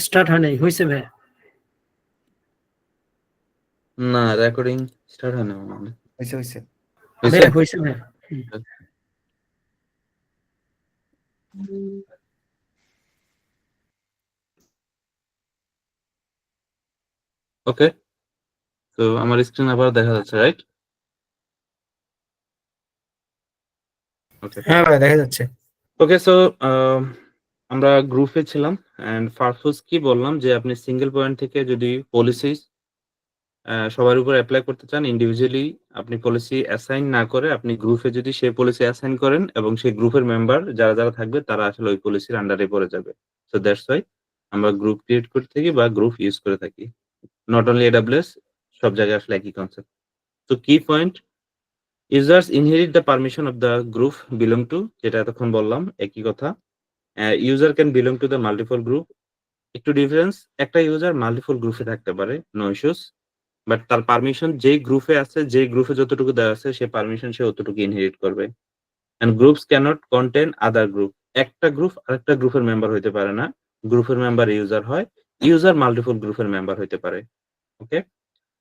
Start হয় নাই, হয়েছে ভাই? না, রেকর্ডিং স্টার্ট হয় না মনে হয়। হয়েছে হয়েছে ভাইয়া হয়েছে ভাই। ওকে, তো আমার স্ক্রিন আবার দেখা যাচ্ছে, রাইট? ওকে হ্যাঁ ভাই দেখা যাচ্ছে। ওকে, সো আমরা গ্রুপে ছিলাম এন্ড পারপোজ কি বললাম যে আপনি সিঙ্গেল পয়েন্ট থেকে যদি পলিসি সবার উপর অ্যাপ্লাই করতে চান, ইন্ডিভিজুয়ালি আপনি পলিসি অ্যাসাইন না করে আপনি গ্রুপে যদি সেই পলিসি অ্যাসাইন করেন এবং সেই গ্রুপের মেম্বার যারা যারা থাকবে তারা আসলে ওই পলিসির আন্ডারে পড়ে যাবে। সো দ্যাটস ওয়াই আমরা গ্রুপ ক্রিয়েট করে থাকি বা গ্রুপ ইউজ করে থাকি। নট অনলি এডব্লিউএস, সব জায়গায় আসলে একই কনসেপ্ট। তো কি point, users inherit the permission of the group belong to, যেটা এতক্ষণ বললাম একই কথা। User can belong to the multiple group. একটু ডিফারেন্স, একটা ইউজার মাল্টিপল গ্রুপে থাকতে পারে, নো ইস্যুস, বাট তার পারমিশন যেই গ্রুপে আছে, যেই গ্রুপে যতটুকু দেওয়া আছে সে পারমিশন সে অতটুকু ইনহেরিট করবে। And groups cannot contain other group, একটা গ্রুপ আরেকটা গ্রুপের মেম্বার হইতে পারে না। গ্রুপের মেম্বার ইউজার হয়, ইউজার মাল্টিপল গ্রুপের মেম্বার হইতে পারে। ওকে,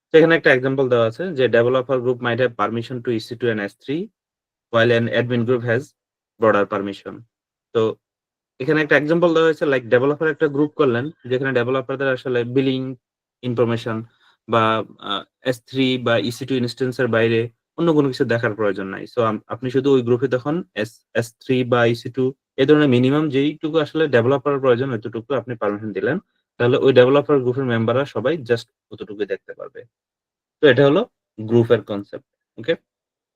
তো এখানে একটা এক্সাম্পল দেওয়া আছে যে developer group might have permission to EC2 and S3 while an admin group has broader permission. তো এখানে একটা এক্সাম্পল দেওয়া হয়েছে, লাইক ডেভেলপার একটা গ্রুপ করলেন যেখানে ডেভেলপারদের আসলে বিলিং ইনফরমেশন বা S3 বা EC2 ইনস্টেন্সের বাইরে অন্য কোনো কিছু দেখার প্রয়োজন নাই। সো আপনি শুধু ওই গ্রুপে তখন S3 বা EC2 এই ধরনের মিনিমাম যেইটুকু আসলে ডেভেলপার প্রয়োজন ওইটুকু আপনি পারমিশন দিলেন, তাহলে ওই ডেভেলপার গ্রুপের মেম্বাররা সবাই জাস্ট অতটুকুই দেখতে পারবে। তো এটা হলো গ্রুপের concept. Okay,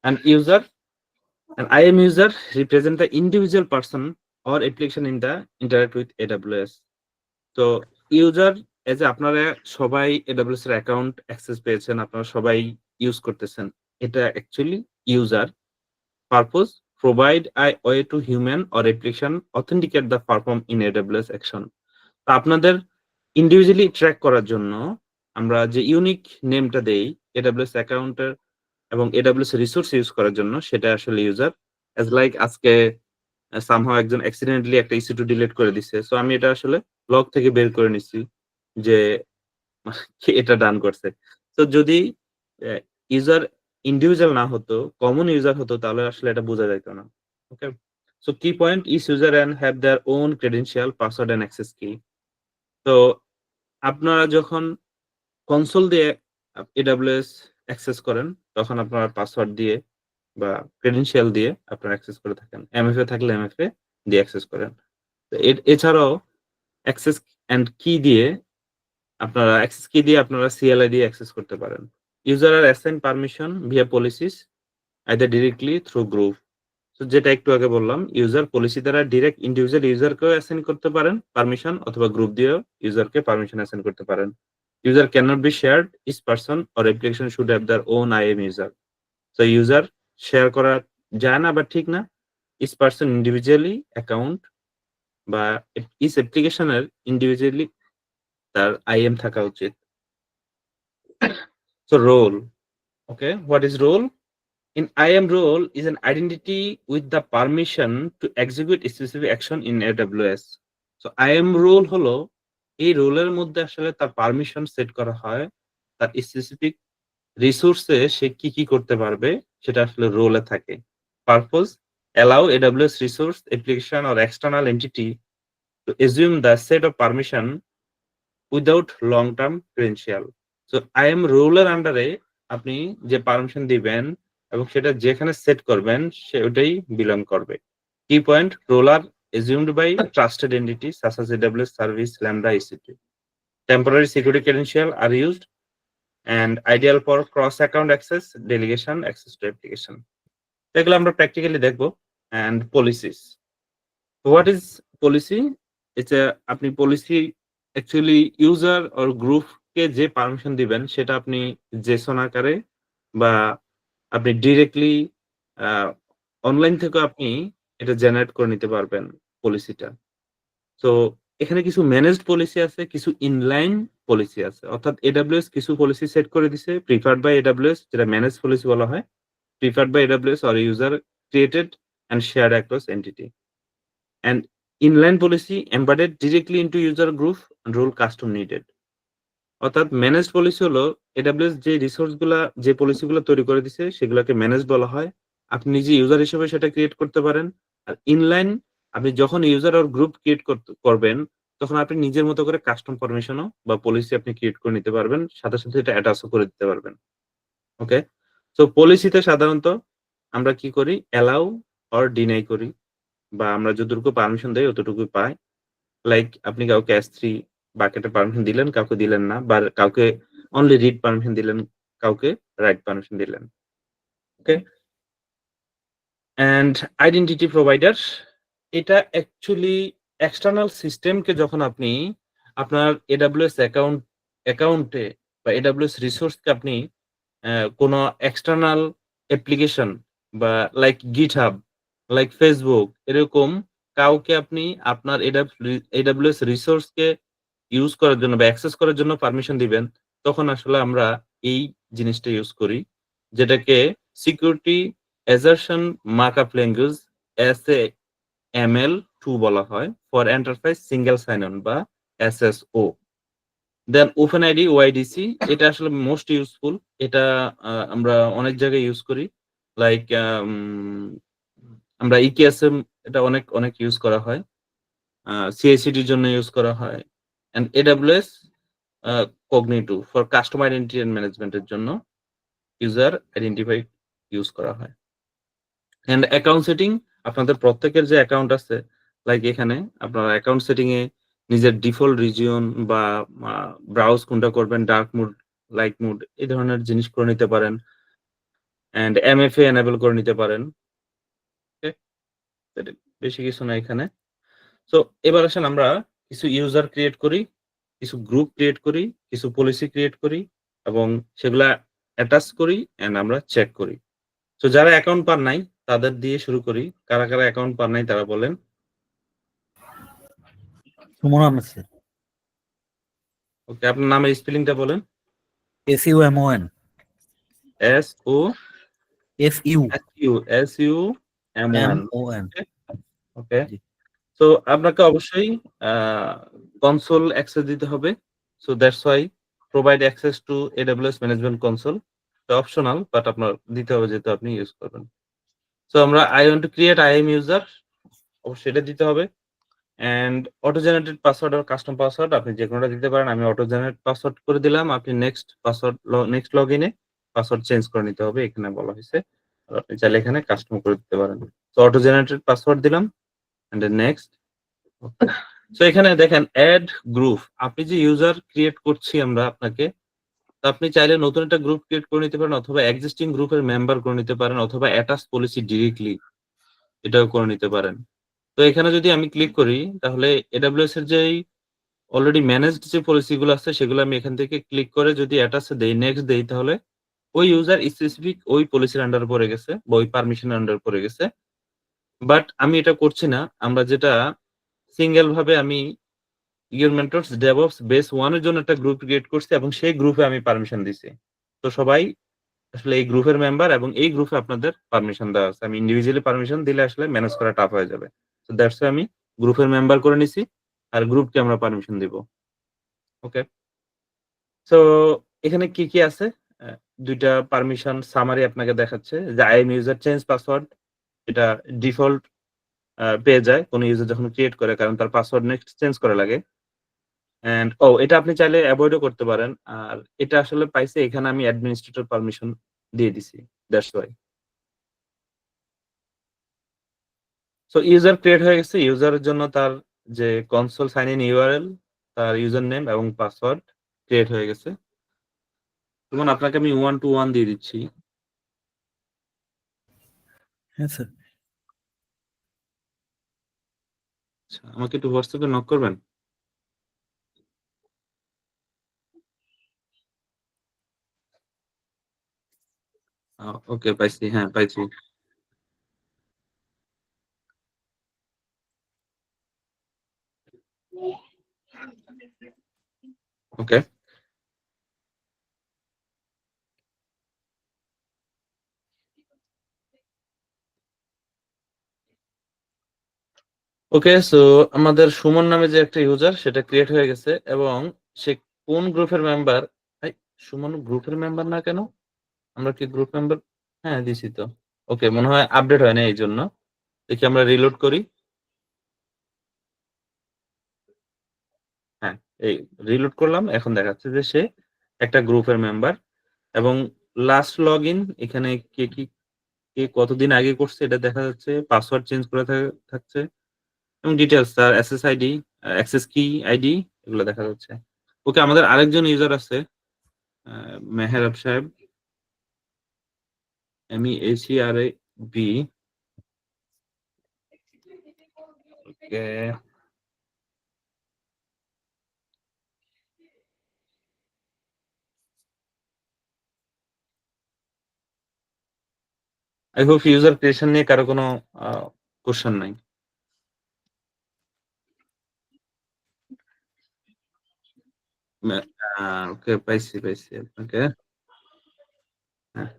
and user and IAM user represent the individual person or application in the interact with AWS. তো ইউজার এজ এ আপনারা সবাই AWS এর অ্যাকাউন্ট অ্যাক্সেস পেয়েছেন, আপনারা সবাই ইউজ করতেছেন, এটা actually user. Purpose, provide I way to human or application authenticate the perform in AWS action. তো আপনাদের ইন্ডিভিজুয়ালি ট্র্যাক করার জন্য আমরা যে ইউনিক নেমটা দেই AWS অ্যাকাউন্টের এবং AWS রিসোর্স ইউজ করার জন্য, সেটা আসলে ইউজার। অ্যাজ লাইক আজকে সামহাও একজন অ্যাক্সিডেন্টলি একটা EC2 ডিলিট করে দিছে, সো আমি এটা আসলে লগ থেকে বের করে নিছি যে কে এটা ডান করছে। তো যদি ইউজার ইন্ডিভিজুয়াল না হতো, কমন ইউজার হতো, তাহলে আসলে এটা বোঝা যাইতো না। ওকে, সো কি point, each user and have their own credential, password and access কি। তো আপনারা যখন কনসোল দিয়ে AWS অ্যাক্সেস করেন তখন আপনারা পাসওয়ার্ড দিয়ে বা ক্রেডেনশিয়াল দিয়ে আপনারা অ্যাক্সেস করে থাকেন। MFA থাকলে MFA দিয়ে অ্যাক্সেস করেন। তো এছাড়াও অ্যাক্সেস এন্ড কি দিয়ে আপনারা CLI দিয়ে অ্যাক্সেস করতে পারেন। ইউজার আর assign permission via policies either directly through group. তো যেটা একটু আগে বললাম, ইউজার পলিসি দ্বারা ডিরেক্ট ইন্ডিভিজুয়াল ইউজারকেও অ্যাসাইন করতে পারেন পারমিশন, অথবা গ্রুপ দিয়েও ইউজারকে পারমিশন অ্যাসাইন করতে পারেন। User cannot be shared, each person or application should have their own IAM user. তো ইউজার শেয়ার করা যায় না বা ঠিক না, ইচ পারসন ইন্ডিভিজুয়ালি অ্যাকাউন্ট বা ইচ অ্যাপ্লিকেশনের ইন্ডিভিজুয়ালি তার IAM থাকা উচিত। So role. Okay, what is role? In IAM, role is an identity with the permission to execute a specific action in AWS. So IAM role হলো এই রোলের মধ্যে আসলে তার পারমিশন সেট করা হয়, তার স্পেসিফিক রিসোর্সে সে কি কি করতে পারবে সেটা আসলে রোলে থাকে। Purpose, allow AWS resource, application or external entity to assume the set of permission without long term credential. So IAM রোলের আন্ডারে আপনি যে পারমিশন দিবেন এবং সেটা যেখানে সেট করবেন সে ওটাই বিলং করবে। কি point, role are assumed by trusted entities such as AWS service, Lambda, EC2. Temporary security credential are used and ideal for cross account access, delegation, access to application. এগুলো আমরা প্র্যাকটিক্যালি দেখবো। and policies. What is policy? আপনি policy actually user or গ্রুপকে যে permission দিবেন সেটা আপনি Jason আকারে বা আপনি ডিরেক্টলি অনলাইন থেকে আপনি এটা জেনারেট করে নিতে পারবেন পলিসিটা। তো এখানে কিছু ম্যানেজড পলিসি আছে, কিছু ইনলাইন পলিসি আছে, অর্থাৎ AWS কিছু পলিসি সেট করে দিছে প্রিফার্ড বাই AWS, যেটা ম্যানেজ পলিসি বলা হয়। Preferred by AWS or user created and shared across entity. And inline policy embedded directly into user group rule custom needed. অর্থাৎ managed policy হলো AWS যে resource গুলা যে পলিসি গুলা তৈরি করে দিছে সেগুলাকে ম্যানেজ বলা হয়। আপনি নিজে ইউজার হিসেবে সেটা ক্রিয়েট করতে পারেন। আর ইনলাইন আপনি যখন ইউজার অর গ্রুপ ক্রিয়েট করবেন তখন আপনি নিজের মতো করে কাস্টম পারমিশনও বা পলিসি আপনি ক্রিয়েট করে নিতে পারবেন। সাথে, সাথে এটা অ্যাটাচও করে দিতে পারবেন। ওকে? সো পলিসিতে সাধারণত আমরা কি করি? অ্যালাউ অর ডিনাই করি বা আমরা যতটুকু পারমিশন দেই অতটুকুই পাই। লাইক আপনি কাউকে S3 বাকেটে পারমিশন দিলেন, কাউকে দিলেন না। বা কাউকে অনলি রিড পারমিশন দিলেন, কাউকে রাইট পারমিশন দিলেন। ওকে? অ্যান্ড আইডেন্টিটি প্রোভাইডার এটা অ্যাকচুয়ালি এক্সটার্নাল সিস্টেমকে যখন আপনি আপনার AWS অ্যাকাউন্টে বা AWS রিসোর্সকে আপনি কোনো এক্সটার্নাল অ্যাপ্লিকেশন বা লাইক GitHub, লাইক Facebook এরকম কাউকে আপনি আপনার AWS রিসোর্সকে ইউজ করার জন্য বা অ্যাক্সেস করার জন্য পারমিশন দিবেন, তখন আসলে আমরা এই জিনিসটা ইউজ করি। যেটাকে security assertion markup language SAML2 বলা হয় for enterprise single sign on বা SSO। দেন OpenID OIDC এটা আসলে মোস্ট ইউজফুল। এটা আমরা অনেক জায়গায় ইউজ করি। লাইক আমরা EKSM এটা অনেক, অনেক ইউজ করা হয়। CI/CD র জন্য ইউজ করা হয়। And AWS a Cognito for custom identity and management এর জন্য ইউজার আইডেন্টিফাই ইউজ করা হয়। অ্যান্ড অ্যাকাউন্ট সেটিং আপনাদের প্রত্যেকের যে অ্যাকাউন্ট আছে, লাইক এখানে আপনার অ্যাকাউন্ট সেটিং এ নিজের ডিফল্ট রিজিয়ন বা আ ব্রাউজ কোনটা করবেন, ডার্ক মোড, লাইট মোড এই ধরনের জিনিস করে নিতে পারেন। অ্যান্ড MFA এনেবল করে নিতে পারেন। ওকে? এটা বেশি কিছু না এখানে। সো এবার আসেন আমরা কিছু ইউজার ক্রিয়েট করি, কিছু গ্রুপ ক্রিয়েট করি, কিছু পলিসি ক্রিয়েট করি এবং সেগুলা অ্যাটাচ করি অ্যান্ড আমরা চেক করি। সো যারা অ্যাকাউন্ট পান নাই তাদের দিয়ে শুরু করি। কারা, কারা অ্যাকাউন্ট পান নাই তারা বলেন? সুমন আহমেদ স্যার। ওকে, আপনার নামের স্পেলিংটা বলেন? SUMON। SO SUMON। MON। ওকে, ওকে। জি। সো আপনাকে অবশ্যই আ কনসোল অ্যাক্সেস দিতে হবে। So that's why provide access to AWS management console. এটা অপশনাল বাট আপনার দিতে হবে যেহেতু আপনি ইউজ করবেন। সো আমরা I want to create IAM user অবশ্যই এটা দিতে হবে। অ্যান্ড অটো জেনারেটেড পাসওয়ার্ড আর কাস্টম পাসওয়ার্ড আপনি যেকোনোটা দিতে পারেন। আমি অটো জেনারেট পাসওয়ার্ড করে দিলাম। আপনি নেক্সট লগইনে পাসওয়ার্ড চেঞ্জ করে নিতে হবে এখানে বলা হইছে। আর আপনি চাইলে এখানে কাস্টম করে দিতে পারেন। সো অটো জেনারেটেড পাসওয়ার্ড দিলাম অ্যান্ড দেন নেক্সট। সো এখানে দেখেন এড গ্রুপ। আপনি যে ইউজার ক্রিয়েট করছি আমরা আপনাকে, তো আপনি চাইলে নতুন একটা গ্রুপ ক্রিয়েট করে নিতে পারেন অথবা এক্সিস্টিং গ্রুপের মেম্বার করে নিতে পারেন অথবা অ্যাটাচ পলিসি ডিরেক্টলি এটাও করে নিতে পারেন। তো এখানে যদি আমি ক্লিক করি তাহলে AWS এর যেই অলরেডি ম্যানেজড যে পলিসি গুলো আছে সেগুলো আমি এখান থেকে ক্লিক করে যদি অ্যাটাচ দেই, নেক্সট দেই তাহলে ওই ইউজার স্পেসিফিক ওই পলিসির আন্ডারে পড়ে গেছে বা ওই পারমিশনের আন্ডারে পড়ে গেছে। বাট আমি এটা করছি না। আমরা যেটা সিঙ্গেল ভাবে আমি ইওর মেন্টরস ডেভঅপস বেস 1 এর জন্য একটা গ্রুপ ক্রিয়েট করছি এবং সেই গ্রুপে আমি পারমিশন দিছি। তো সবাই আসলে এই গ্রুপের মেম্বার এবং এই গ্রুপে আপনাদের পারমিশন দেওয়া আছে। আমি ইন্ডিভিজুয়ালি পারমিশন দিলে আসলে ম্যানেজ করা টাফ হয়ে যাবে। সো দ্যাটস হোয়াই আমি গ্রুপের মেম্বার করে নিছি আর গ্রুপকে আমরা পারমিশন দিব। ওকে? সো এখানে কি, কি আছে? অ্যা ২ টা পারমিশন সামারি আপনাকে দেখাচ্ছে যে IAM ইউজার চেঞ্জ পাসওয়ার্ড এটা ডিফল্ট পেয়ে যায় কোন ইউজার যখন ক্রিয়েট করে কারণ তার পাসওয়ার্ড নেক্সট চেঞ্জ করা লাগে। অ্যান্ড এটা আপনি চাইলে এভয়েড ও করতে পারেন। আর এটা আসলে পাইছি এখানে আমি অ্যাডমিনিস্ট্রেটর পারমিশন দিয়ে দিছি। That's why. So user create হয়ে গেছে। ইউজারের জন্য তার যে কনসোল সাইন ইন URL, তার ইউজার নেম এবং পাসওয়ার্ড ক্রিয়েট হয়ে গেছে। যেমন আপনাকে আমি 1 to 1 দিয়ে দিচ্ছি। হ্যাঁ স্যার। আচ্ছা, আমাকে একটু WhatsApp এ নক করবেন? ওকে পাইছি। হ্যাঁ, পাইছি। ওকে। ওকে, সো আমাদের সুমন নামে যে একটা ইউজার সেটা ক্রিয়েট হয়ে গেছে এবং সে কোন গ্রুপের মেম্বার? সুমন গ্রুপের মেম্বার না কেন? আমরা কি গ্রুপ মেম্বার? হ্যাঁ, দিছি তো। ওকে, মনে হয় আপডেট হয় না এই জন্য। দেখি আমরা রিলোড করি। হ্যাঁ, এই রিলোড করলাম। এখন দেখাচ্ছে যে সে একটা গ্রুপের মেম্বার এবং লাস্ট লগইন এখানে কে কতদিন আগে করছে এটা দেখা যাচ্ছে। পাসওয়ার্ড চেঞ্জ করে থাকছে এবং ডিটেইলস তার এসএসআইডি, অ্যাক্সেস কি আইডি এগুলো দেখা যাচ্ছে। ওকে, আমাদের আরেকজন ইউজার আছে মেহেরাব সাহেব, MEHERAB। Okay, I hope user creation নিয়ে কারো কোনো কোশ্চেন নাই। ওকে, পাইছি আপনাকে। হ্যাঁ,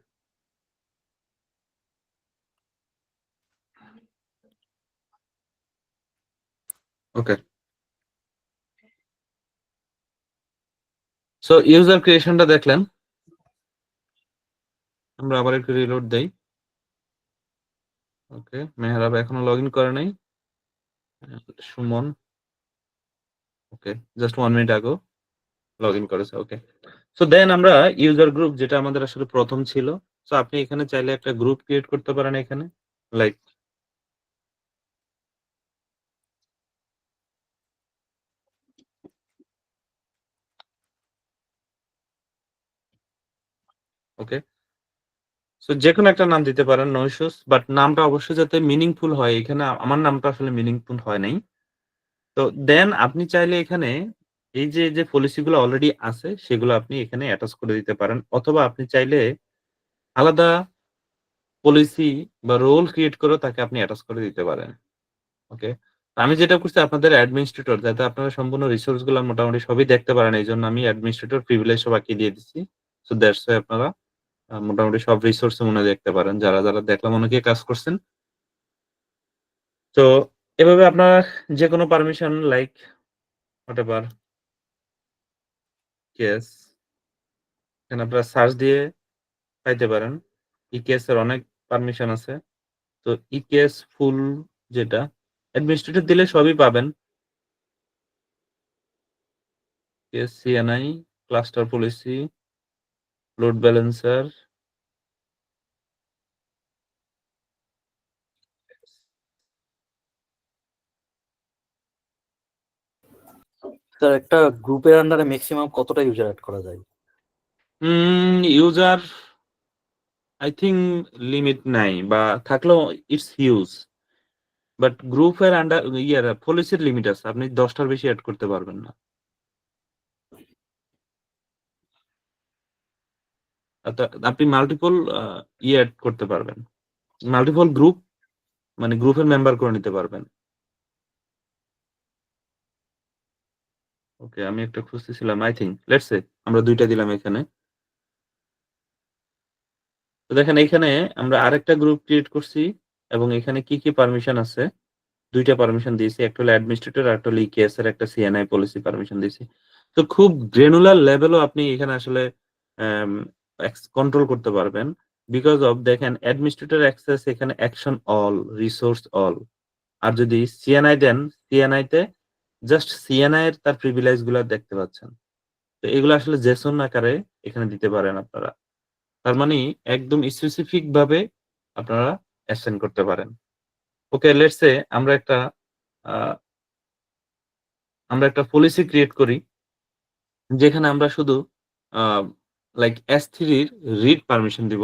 ওকে। সো ইউজার ক্রিয়েশনটা দেখলেন। আমরা আবার একটু রিলোড দেই। ওকে, মেহরাব এখনো লগইন করে নাই। সুমন, ওকে, জাস্ট 1 মিনিট আগে লগইন করেছে। ওকে, সো দেন আমরা ইউজার গ্রুপ যেটা আমাদের আসলে প্রথম ছিল। সো আপনি এখানে চাইলে একটা গ্রুপ ক্রিয়েট করতে পারেন এখানে, লাইক ওকে। সো যেকোনো একটা নাম দিতে পারেন, নো ইস্যুস, বাট নামটা অবশ্যই যাতে মিনিংফুল হয়। এখানে আমার নামটা আসলে মিনিংফুল হয় নাই। তো দেন আপনি চাইলে এখানে এই যে পলিসি গুলো অলরেডি আছে সেগুলো আপনি এখানে অ্যাটাচ করে দিতে পারেন, অথবা আপনি চাইলে আলাদা পলিসি বা রোল ক্রিয়েট করে তাকে আপনি অ্যাটাচ করে দিতে পারেন। ওকে, আমি যেটা করছি আপনাদের অ্যাডমিনিস্ট্রেটর, যাতে আপনারা সম্পূর্ণ রিসোর্স গুলো মোটামুটি সবই দেখতে পারেন, এই জন্য আমি অ্যাডমিনিস্ট্রেটর প্রিভিলেজ সবাইকে দিয়ে দিচ্ছি। সো দ্যাটস ওয়াই আপনারা মোটামুটি সব রিসোর্স মনে দেখতে পারেন, যারা যারা দেখলাম অনেকে কাজ করছেন। তো এভাবে আপনারা যে কোনো permission like what ever case এখানে আপনারা সার্চ দিয়ে পাইতে পারেন। ইকেএস এর অনেক পারমিশন আছে। তো ইকেএস ফুল যেটা অ্যাডমিনিস্ট্রেটর দিলে সবই পাবেন। Case CNI, cluster policy, load balancer, sir একটা গ্রুপের আন্ডারে ম্যাক্সিমাম কতটা ইউজার অ্যাড করা যায়? ইউজার আই থিঙ্ক লিমিট নাই, বা থাকলেও ইটস হিউজ। বাট গ্রুপের আন্ডার পলিসির লিমিট আছে, আপনি 10টার বেশি অ্যাড করতে পারবেন না। আপনি মাল্টিপল অ্যাড করতে পারবেন, মাল্টিপল গ্রুপ মানে গ্রুপের মেম্বার করে নিতে পারবেন। ওকে, আমি একটা খুঁজতেছিলাম, আই থিঙ্ক লেটস সে আমরা 2টা দিলাম এখানে। তো দেখেন এখানে আমরা আরেকটা গ্রুপ ক্রিয়েট করছি এবং এখানে কি পারমিশন আছে, 2টা পারমিশন দিয়েছি, একটা হলো অ্যাডমিনিস্ট্রেটর আর একটা হলো ইকেএস এর একটা সিএনআই পলিসি পারমিশন দিয়েছি। তো খুব গ্রানুলার লেভেলও আপনি এখানে আসলে কন্ট্রোল করতে পারবেন, বিকজ অফ দেখেন অ্যাডমিনিস্ট্রেটর অ্যাক্সেস এখানে অ্যাকশন অল, রিসোর্স অল। আর যদি সিএনআই দেন, সিএনআই তে জাস্ট সিএনআই এর তার প্রিভিলেজ গুলো দেখতে পাচ্ছেন। তো এগুলো আসলে জেসন আকারে এখানে দিতে পারেন আপনারা। তার মানে একদম স্পেসিফিক ভাবে আপনারা অ্যাসাইন করতে পারেন। ওকে, লেটস সে আহ, আমরা একটা পলিসি ক্রিয়েট করি যেখানে আমরা শুধু লাইক S3 রিড পারমিশন দিব,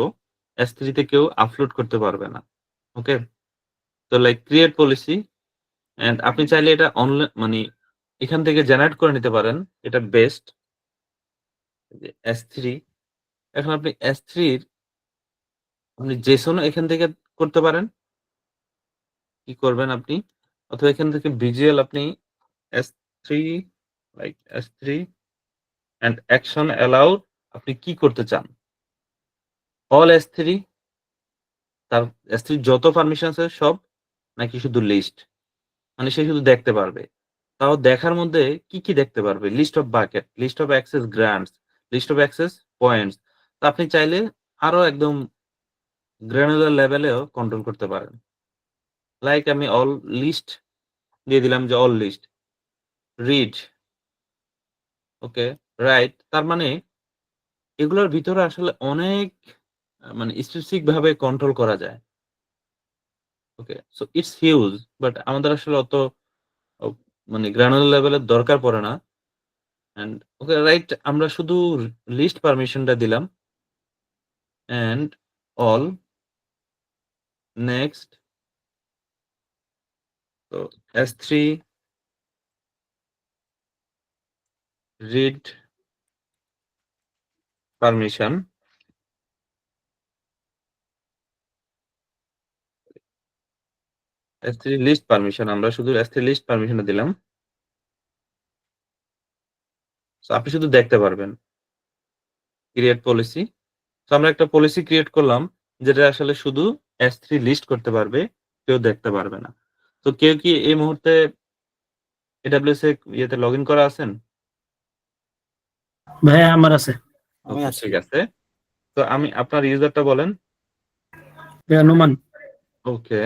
S3 তে কেউ আপলোড করতে পারবে না। ওকে, তো লাইক ক্রিয়েট পলিসি, এন্ড আপনি চাইলে এটা অনলাইন মানে এখান থেকে জেনারেট করে নিতে পারেন, এটা বেস্ট। S3, এখন আপনি S3 আপনি জেসনও এখান থেকে করতে পারেন। কি করবেন আপনি, অথবা এখান থেকে ভিজুয়াল আপনি S3 like S3 and action allowed, আপনি কি করতে চান অল S3, তার S3 যত পারমিশন আছে সব, নাকি শুধু লিস্ট। মানে সে শুধু দেখতে পারবে। তাও দেখার মধ্যে কি, কি দেখতে পারবে? List of bucket, list of access grants, list of access points. তো আপনি চাইলে আরো একদম গ্র্যানুলার লেভেলেও কন্ট্রোল করতে পারেন। লাইক আমি অল লিস্ট দিয়ে দিলাম যে অল লিস্ট, রিড, ওকে, রাইট। তার মানে এগুলোর ভিতরে আসলে অনেক মানে স্পেসিফিক ভাবে কন্ট্রোল করা যায়। ওকে? সো ইটস হিউজ, বাট আমাদের আসলে অত ও মানে গ্রানুলার লেভেলের দরকার পড়ে না। অ্যান্ড ওকে, রাইট, আমরা শুধু লিস্ট পারমিশনটা দিলাম। And all, next. তো S3 read permission, S3 list permission, আমরা শুধু S3 list permission দিলাম। সো আপনি শুধু দেখতে পারবেন। Create policy. সো আমরা একটা পলিসি ক্রিয়েট করলাম যেটা আসলে শুধু S3 লিস্ট করতে পারবে, কেউ দেখতে পারবে না। তো কেউ কি এই মুহূর্তে AWS এ ইয়েতে লগইন করা আছেন? ভাইয়া আমার আছে। আমি ওকে, আছি। ঠিক আছে। তো আমি আপনার ইউজারটা বলেন। ভাইয়া নোমান। ওকে,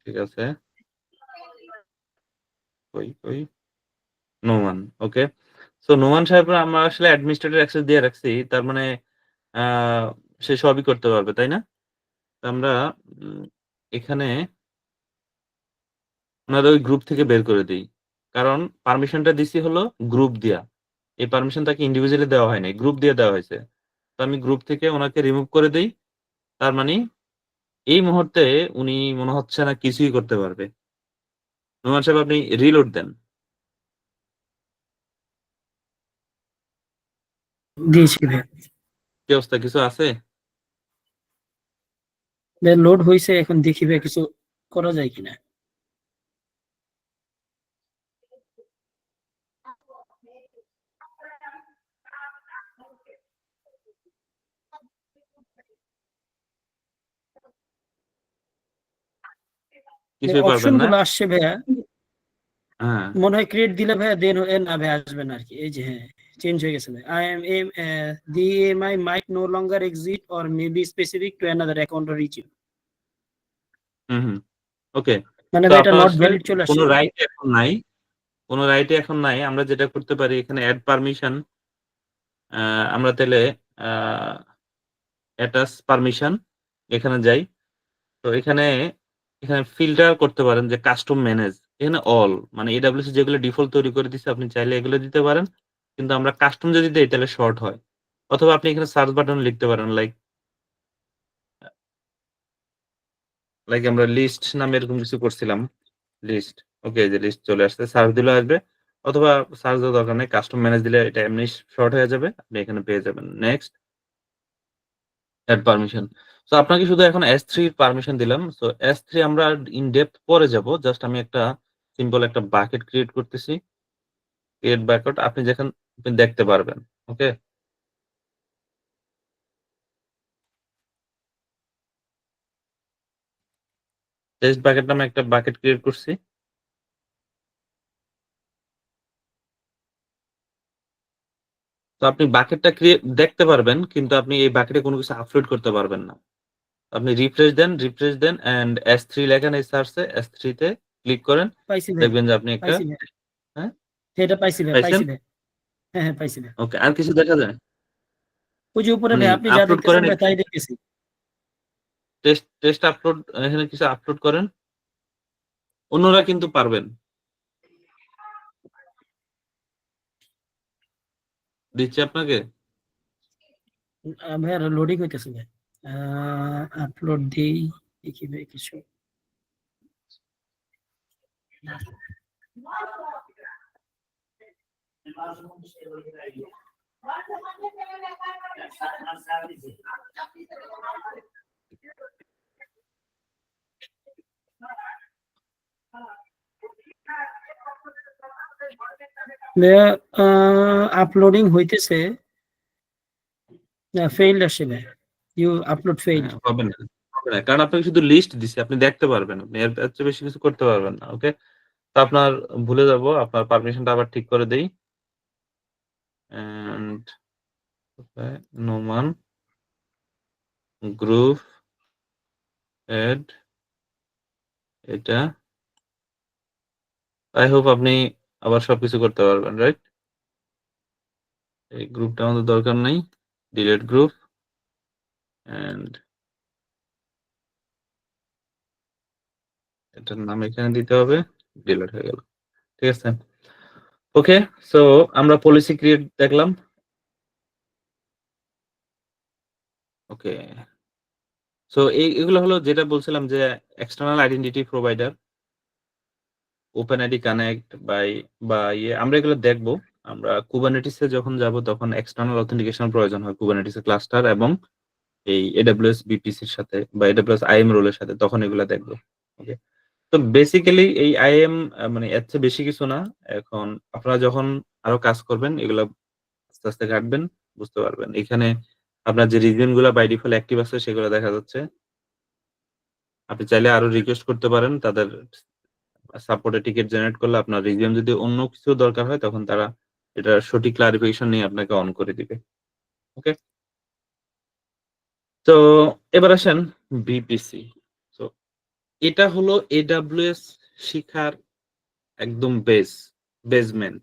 ঠিক আছে। ওই নোমান। ওকে। সো নোমান সাহেবের আমরা আসলে অ্যাডমিনিস্ট্রেটর অ্যাক্সেস দিয়ে রাখছি। তার মানে আ সে সবই করতে পারবে, তাই না? তো আমরা উম এখানে উনাদের ওই গ্রুপ থেকে বের করে দেই। কারণ পারমিশনটা দিছি হলো গ্রুপ দিয়া। এই পারমিশন তাকে ইন্ডিভিজুয়ালি দেওয়া হয় নাই। গ্রুপ দিয়ে দেওয়া হইছে। তো আমি গ্রুপ থেকে উনাকে রিমুভ করে দেই। তার মানে এই মুহূর্তে উনি মনে হচ্ছে না কিছুই করতে পারবে। নোমান সাহেব আপনি রিলোড দেন। দিয়েছি ভাইয়া। কি অবস্থা, কিছু আছে? ভাইয়া লোড হইছে, এখন দেখি ভাইয়া কিছু করা যায় কিনা। কিছুই অপশন পারবেন না? গুলো আসছে ভাইয়া, হ্যাঁ। মনে হয় ক্রিয়েট দিলে ভাইয়া দেন না ভাইয়া আসবে না আর কি। এই যে হ্যাঁ, চেঞ্জ হয়ে গেছে ভাই। I am am the MI might no longer exit or maybe specific to another account or reach you. Hmm. Okay. মানে তো ভাই এটা আপনার নট আসলে ভ্যালিড চলে কোনো আসছে। রাইট এখন নাই। কোনো রাইটই এখন নাই। আমরা যেটা করতে পারি এখানে এড পারমিশন, আমরা তাইলে আ অ্যাটাচ পারমিশন এখানে যাই। তো এখানে ফিল্টার করতে পারেন যে কাস্টম ম্যানেজ। এখানে অল মানে AWS এ যেগুলো ডিফল্ট তৈরি করে দিছে আপনি চাইলে এগুলো দিতে পারেন। কিন্তু আমরা কাস্টম যদি দেই তাহলে শর্ট হয়। অথবা আপনি এখানে সার্চ বাটন লিখতে পারেন লাইক আমরা লিস্ট নামে এরকম কিছু করছিলাম। লিস্ট। ওকে, এই যে লিস্ট চলে আসছে। সার্চ দিলেও আসবে। অথবা সার্চ দেওয়ার দরকার নেই। কাস্টম ম্যানেজ দিলে এটা এমনি শর্ট হয়ে যাবে। আপনি এখানে পেয়ে যাবেন। Next, add permission. সো আপনাকে শুধু এখন S3 এর পারমিশন দিলাম। সো S3 আমরা ইন ডেপথ পরে যাব। জাস্ট আমি একটা সিম্পল একটা বাকেট ক্রিয়েট করতেছি। ক্রিয়েট বাকেট আপনি আপনি দেখতে পারবেন। ওকে? টেস্ট বাকেট নামে একটা বাকেট ক্রিয়েট করছি। তো আপনি বাকেটটা দেখতে পারবেন কিন্তু আপনি এই বাকেটে কোনো কিছু আপলোড করতে পারবেন না। আপনি রিফ্রেশ দেন অ্যান্ড S3 লেখেন এই সার্চে, S3 তে ক্লিক করেন। পাইছি ভাই, দেখবেন যে আপনি একটা পাইছি ভাই। হ্যাঁ, এটা পাইছি ভাই, পাইছেন? পাইছি ভাই। হ্যাঁ হ্যাঁ, পাইছি ভাই। ওকে, আর কিছু দেখা যায়? ওই যে উপরে মানে ভাই আপনি যা আপলোড দেখতেছেন করেন ভাই একটু। তাই দেখতেছি। টেস্ট আপলোড, এখানে কিছু আপলোড করেন। অন্যরা কিন্তু পারবেন। দিচ্ছি আপনাকে। ভাই আর লোডিং হইতেছে ভাই। আপলোড দেই, দেখি ভাই কিছু। ভাইয়া আপলোডিং হইতেছে, ফেইল্ড আসছে ভাই। You upload failed. হ্যাঁ, হবে না। হবে না। কারণ আপনাকে শুধু লিস্ট দিছি। আপনি দেখতে পারবেন। আপনি এর চেয়ে বেশি কিছু করতে পারবেন না। ওকে? তো আপনার ভুলে যাব, আপনার পারমিশনটা আবার ঠিক করে দেই। এন্ড নোমান গ্রুপ এড, এটা আই হোপ আপনি আবার সবকিছু করতে পারবেন, রাইট? এই গ্রুপটা আমাদের দরকার নাই, ডিলিট গ্রুপ। এন্ড এটার নাম এখানে দিতে হবে, ডিলিট হয়ে গেল। ঠিক আছে, ওকে। সো আমরা পলিসি ক্রিয়েট দেখলাম। ওকে, সো এগুলো হলো যেটা বলছিলাম যে external identity provider, open ID connect বা আমরা এগুলো দেখবো। আমরা কুবারনেটিসে যখন যাব তখন এক্সটার্নাল অথেন্টিকেশন প্রয়োজন হয় কুবারনেটিসের ক্লাস্টার এবং এই এডব্লিউএস বিপিসির সাথে বা এডব্লিউএস আইএম রোলের সাথে, তখন এগুলো দেখবো। ওকে, তো বেসিক্যালি এই আইএম মানে এর চেয়ে বেশি কিছু না। এখন আপনারা যখন আরো কাজ করবেন এগুলো আস্তে আস্তে ঘাটবেন, বুঝতে পারবেন। এখানে আপনার যে রিজন গুলা বাই ডিফল্ট অ্যাক্টিভ আছে সেগুলো দেখা যাচ্ছে। আপনি চাইলে আরো রিকোয়েস্ট করতে পারেন, তাদের সাপোর্টে টিকিট জেনারেট করলে আপনার রিজিয়ন যদি অন্য কিছু দরকার হয় তখন তারা এটা সঠিক ক্লারিফিকেশন নিয়ে আপনাকে অন করে দিবে। ওকে, তো এবার আসেন বিপিসি। তো এটা হলো এডব্লিউএস শিখার একদম বেসমেন্ট।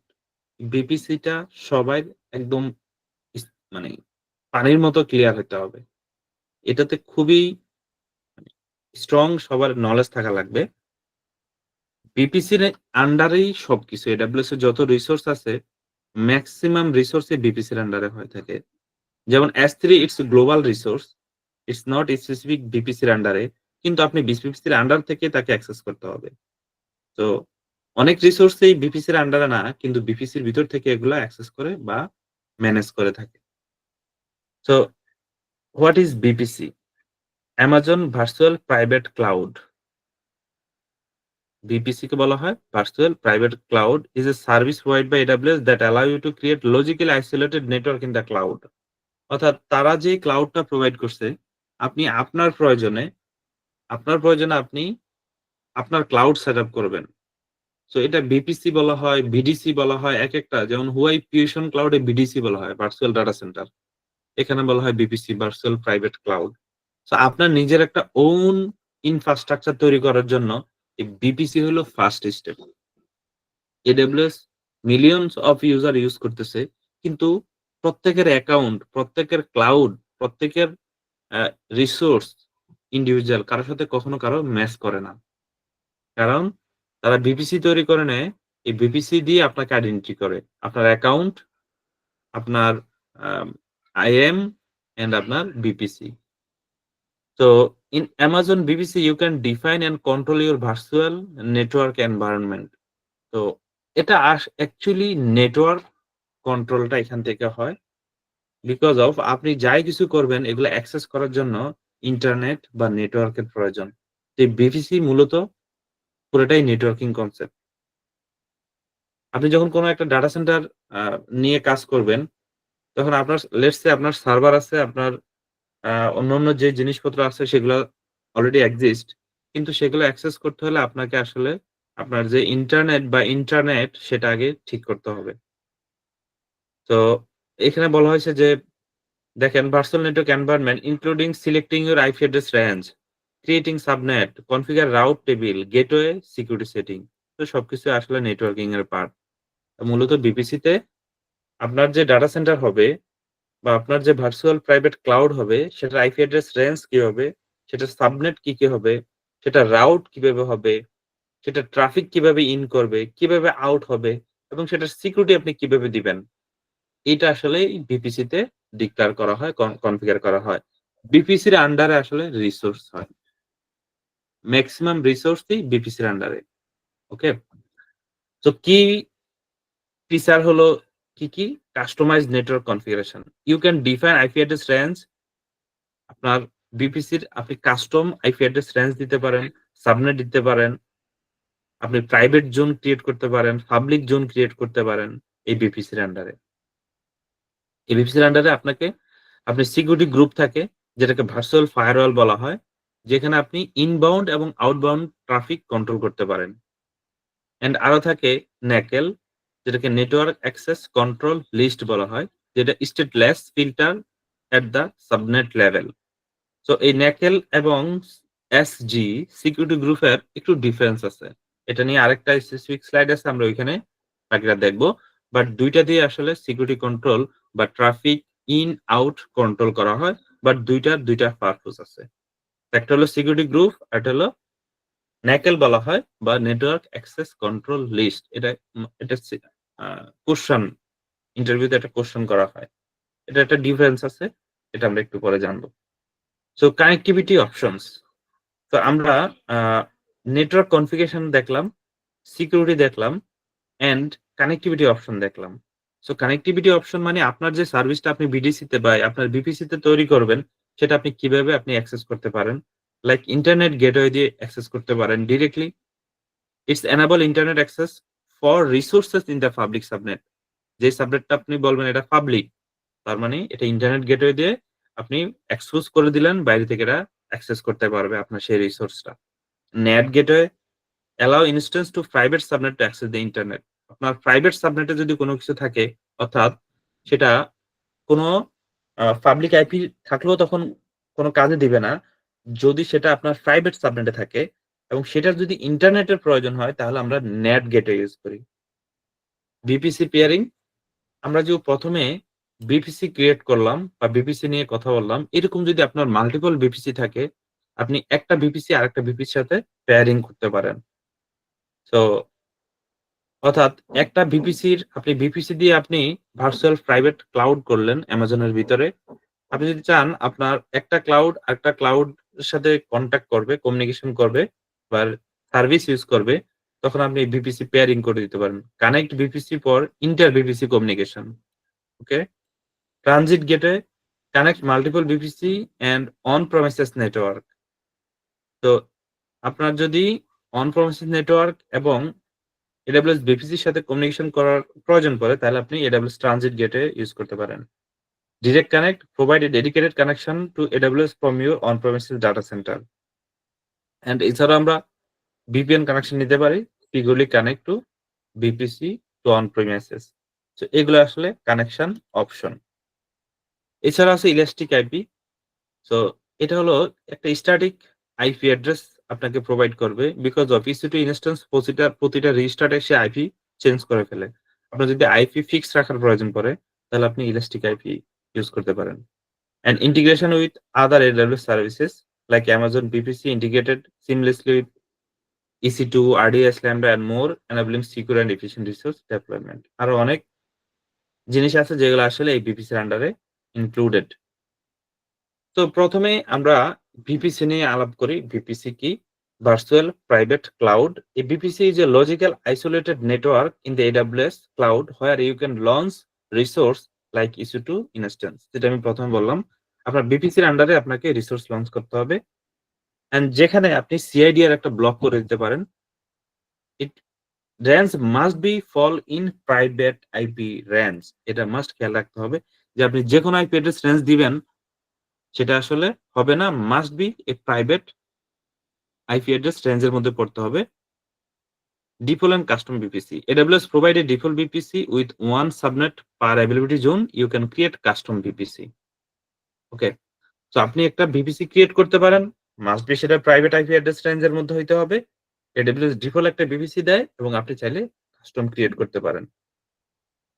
বিপিসিটা সবাই একদম মানে পানির মতো ক্লিয়ার হতে হবে। এটাতে খুবই স্ট্রং সবার নলেজ থাকা লাগবে। বিপিসির আন্ডারেই সবকিছু, এডব্লিউএস এর যত রিসোর্স আছে ম্যাক্সিমাম রিসোর্স বিপিসির আন্ডারে হয়ে থাকে। যেমন S3 it's global resource, it's not specific বিপিসির আন্ডারে, কিন্তু আপনি বিপিসির আন্ডার থেকে তাকে অ্যাক্সেস করতে হবে। তো অনেক রিসোর্সই বিপিসির আন্ডারে না, কিন্তু বিপিসির ভিতর থেকে এগুলো অ্যাক্সেস করে বা ম্যানেজ করে থাকে। So what is VPC? Amazon virtual private cloud. VPC কে বলা হয় virtual private cloud is a service provide by AWS that allow you to create logically isolated network in the cloud. অর্থাৎ তারা যে ক্লাউডটা প্রোভাইড করছে, আপনি আপনার প্রয়োজনে আপনি আপনার ক্লাউড সেট আপ করবেন। সো এটা বিপিসি বলা হয়, ভিডিসি বলা হয়, এক একটা। যেমন হুয়াই ফিউশন ক্লাউডে ভিডিসি বলা হয়, ভার্চুয়াল ডাটা সেন্টার। এখানে বলা হয় BPC, virtual private cloud. So আপনার নিজের একটা ওন ইনফ্রাস্ট্রাকচার তৈরি করার জন্য এই বিপিসি হলো first step. AWS millions of user use করতেছে, কিন্তু প্রত্যেকের অ্যাকাউন্ট, প্রত্যেকের ক্লাউড, প্রত্যেকের রিসোর্স ইন্ডিভিজুয়াল, কারোর সাথে কখনো কারো ম্যাচ করে না। কারণ তারা বিপিসি তৈরি করে নেয়, এই বিপিসি দিয়ে আপনাকে আইডেন্টিটি করে আপনার অ্যাকাউন্ট, আপনার আইএম এন্ড আপনার BPC. So in Amazon BPC, you can define and control your virtual network environment. তো এটা অ্যাকচুয়ালি নেটওয়ার্ক কন্ট্রোলটা এখান থেকে হয়, বিকজ অফ আপনি যাই কিছু করবেন এগুলো অ্যাক্সেস করার জন্য ইন্টারনেট বা নেটওয়ার্কের প্রয়োজন। এই বিপিসি মূলত পুরোটাই নেটওয়ার্কিং কনসেপ্ট। আপনি যখন কোনো একটা ডাটা সেন্টার নিয়ে কাজ করবেন, তখন আপনার লেটস সে আপনার সার্ভার আছে, আপনার অন্যান্য যে জিনিসপত্র আছে সেগুলো অলরেডি এক্সিস্ট, কিন্তু সেগুলো অ্যাক্সেস করতে হলে আপনাকে আসলে আপনার যে ইন্টারনেট সেটা আগে ঠিক করতে হবে। তো এখানে বলা হয়েছে যে দেখেন, virtual network environment including selecting your IP address range, creating subnet, configure route table, gateway, security setting. তো সবকিছু আসলে নেটওয়ার্কিং এর পার্ট। মূলত বিপিসিতে আপনার যে ডাটা সেন্টার হবে বা আপনার যে ভার্চুয়াল প্রাইভেট ক্লাউড হবে, সেটার আইপি অ্যাড্রেস রেঞ্জ কি হবে, সেটার সাবনেট কি কি হবে, সেটা রাউট কিভাবে হবে, সেটা ট্রাফিক কিভাবে ইন করবে, কিভাবে আউট হবে, এবং সেটার সিকিউরিটি আপনি কিভাবে দিবেন, এটা আসলে বিপিসি তে ডিক্লেয়ার করা হয়, কনফিগার করা হয়। বিপিসির আন্ডারে আসলে রিসোর্স হয়, ম্যাক্সিমাম রিসোর্সই বিপিসির আন্ডারে। ওকে, তো কি ফিচার হলো কি customize network configuration. You can define IP address range. আপনার বিপিসির আপনি কাস্টম আইপি অ্যাড্রেস রেঞ্জ দিতে পারেন, সাবনেট দিতে পারেন, আপনি প্রাইভেট জোন ক্রিয়েট করতে পারেন, পাবলিক জোন ক্রিয়েট করতে পারেন এই বিপিসির আন্ডারে। এই বিপিসির আন্ডারে আপনি সিকিউরিটি গ্রুপ থাকে, যেটাকে ভার্চুয়াল ফায়ারওয়াল বলা হয়, যেখানে আপনি ইনবাউন্ড এবং আউটবাউন্ড ট্রাফিক কন্ট্রোল করতে পারেন। এন্ড আরো থাকে ন্যাকেল, যেটাকে নেটওয়ার্ক অ্যাক্সেস কন্ট্রোল লিস্ট বলা হয়, যেটা stateless filter at the subnet level. So এই ন্যাকেল এবং এসজি সিকিউরিটি গ্রুপের একটু ডিফারেন্স আছে। এটা নিয়ে আরেকটা স্পেসিফিক স্লাইড আছে, আমরা ওইখানে বাকিটা দেখবো। বাট দুইটা দিয়ে আসলে সিকিউরিটি কন্ট্রোল বা ট্রাফিক ইন আউট কন্ট্রোল করা হয়, বাট দুইটা পারপোজ আছে। একটা হলো সিকিউরিটি গ্রুপ, একটা হলো ন্যাকেল বলা হয় বা নেটওয়ার্ক অ্যাক্সেস কন্ট্রোল লিস্ট। এটা কোশ্চেন, ইন্টারভিউতে একটা কোশ্চেন করা হয়। এটা একটা ডিফারেন্স আছে, এটা আমরা একটু পরে জানবো। So connectivity options. তো আমরা নেটওয়ার্ক কনফিগারেশন দেখলাম, সিকিউরিটি দেখলাম, এন্ড কানেক্টিভিটি অপশন দেখলাম। সো কানেক্টিভিটি অপশন মানে আপনার যে সার্ভিসটা আপনি বিডিসিতে বা আপনার বিপিসিতে তৈরি করবেন, সেটা আপনি কিভাবে অ্যাক্সেস করতে পারেন। লাইক ইন্টারনেট গেটওয়ে দিয়ে অ্যাক্সেস করতে পারেন directly. It's enable internet access for resources in the public subnet. যে সাবনেটটা আপনি বলবেন এটা পাবলিক, তার মানে এটা ইন্টারনেট গেটওয়ে দিয়ে আপনি এক্সপোজ করে দিলেন, বাইরে থেকে এরা অ্যাক্সেস করতে পারবে আপনার সেই রিসোর্সটা। NAT gateway allow instance to private subnet to access the internet. আপনার প্রাইভেট সাবনেটে যদি কোনো কিছু থাকে, অর্থাৎ সেটা কোনো পাবলিক আইপি থাকলেও তখন কোনো কাজে দিবে না যদি সেটা আপনার প্রাইভেট সাবনেটে থাকে, এবং সেটার যদি ইন্টারনেটের প্রয়োজন হয় তাহলে আমরা নেট গেটওয়ে ইউজ করি। বিপিসি পেয়ারিং, আমরা যে প্রথমে বিপিসি ক্রিয়েট করলাম বা বিপিসি নিয়ে কথা বললাম, এরকম যদি আপনার মাল্টিপল বিপিসি থাকে, আপনি একটা বিপিসি আরেকটা বিপিসির সাথে পেয়ারিং করতে পারেন। তো অর্থাৎ একটা আপনি বিপিসি দিয়ে আপনি ভার্চুয়াল প্রাইভেট ক্লাউড করলেন অ্যামাজনের ভিতরে। আপনি যদি চান আপনার একটা ক্লাউড আরেকটা ক্লাউড সাথে কন্ট্যাক্ট করবে, কমিউনিকেশন করবে বা সার্ভিস ইউজ করবে, তখন আপনি বিপিসি পেয়ারিং করে দিতে পারেন। Connect VPC for inter VPC communication. Okay. Transit গেটে connect multiple VPC and on premises network. তো আপনার যদি অন প্রমিসেস নেটওয়ার্ক এবং AWS বিপিসির সাথে কমিউনিকেশন করার প্রয়োজন পড়ে, তাহলে আপনি AWS ট্রানজিট গেটে ইউজ করতে পারেন। Direct connect provide a dedicated connection to AWS from your on premises data center. And এছাড়া আমরা VPN কানেকশন নিতে পারি, পিগুলি connect to VPC to on premises. তো এগুলো আসলে কানেকশন অপশন। এছাড়া আছে ইলাস্টিক আইপি। সো এটা হলো একটা স্ট্যাটিক আইপি অ্যাড্রেস আপনাকে প্রোভাইড করবে, বিকজ অফ EC2 ইনস্ট্যান্স প্রতিটা রিস্টার্টে সে আইপি চেঞ্জ করে ফেলে। আপনার যদি আইপি ফিক্স রাখার প্রয়োজন পড়ে, তাহলে আপনি ইলাস্টিক আইপি ইউজ করতে পারেন। And integration with other AWS services like Amazon VPC integrated seamlessly with EC2, RDS, Lambda and more, enabling secure and efficient resource deployment. আরো অনেক জিনিস আছে যেগুলো আসলে এই বিপিসির আন্ডারে ইনক্লুডেড। তো প্রথমে আমরা ভিপিসি নিয়ে আলাপ করি। ভিপিসি কি? Virtual private cloud. A VPC is a logical isolated network in the AWS cloud where you can launch resource like EC2 instance। যেটা আমি প্রথমে বললাম, আপনার বিপিসির আন্ডারে আপনাকে রিসোর্স লঞ্চ করতে হবে, এন্ড যেখানে আপনি সিআইডি এর একটা ব্লক করে দিতে পারেন। It range must be fall in private IP range. এটা মাস্ট খেয়াল রাখতে হবে যে আপনি যে কোনো আইপি অ্যাড্রেস রেঞ্জ দিবেন, সেটা আসলে হবে না, must be a private IP address রেঞ্জের মধ্যে পড়তে হবে। Default and custom VPC. AWS provide a default VPC with one subnet per availability zone. You can create custom VPC. Okay. So আপনি একটা ভিপিসি ক্রিয়েট করতে পারেন, মাস্ট বি সেটা private IP address রেঞ্জের মধ্যে হইতে হবে। AWS ডিফল্ট একটা ভিপিসি দেয় এবং আপনি চাইলে কাস্টম ক্রিয়েট করতে পারেন।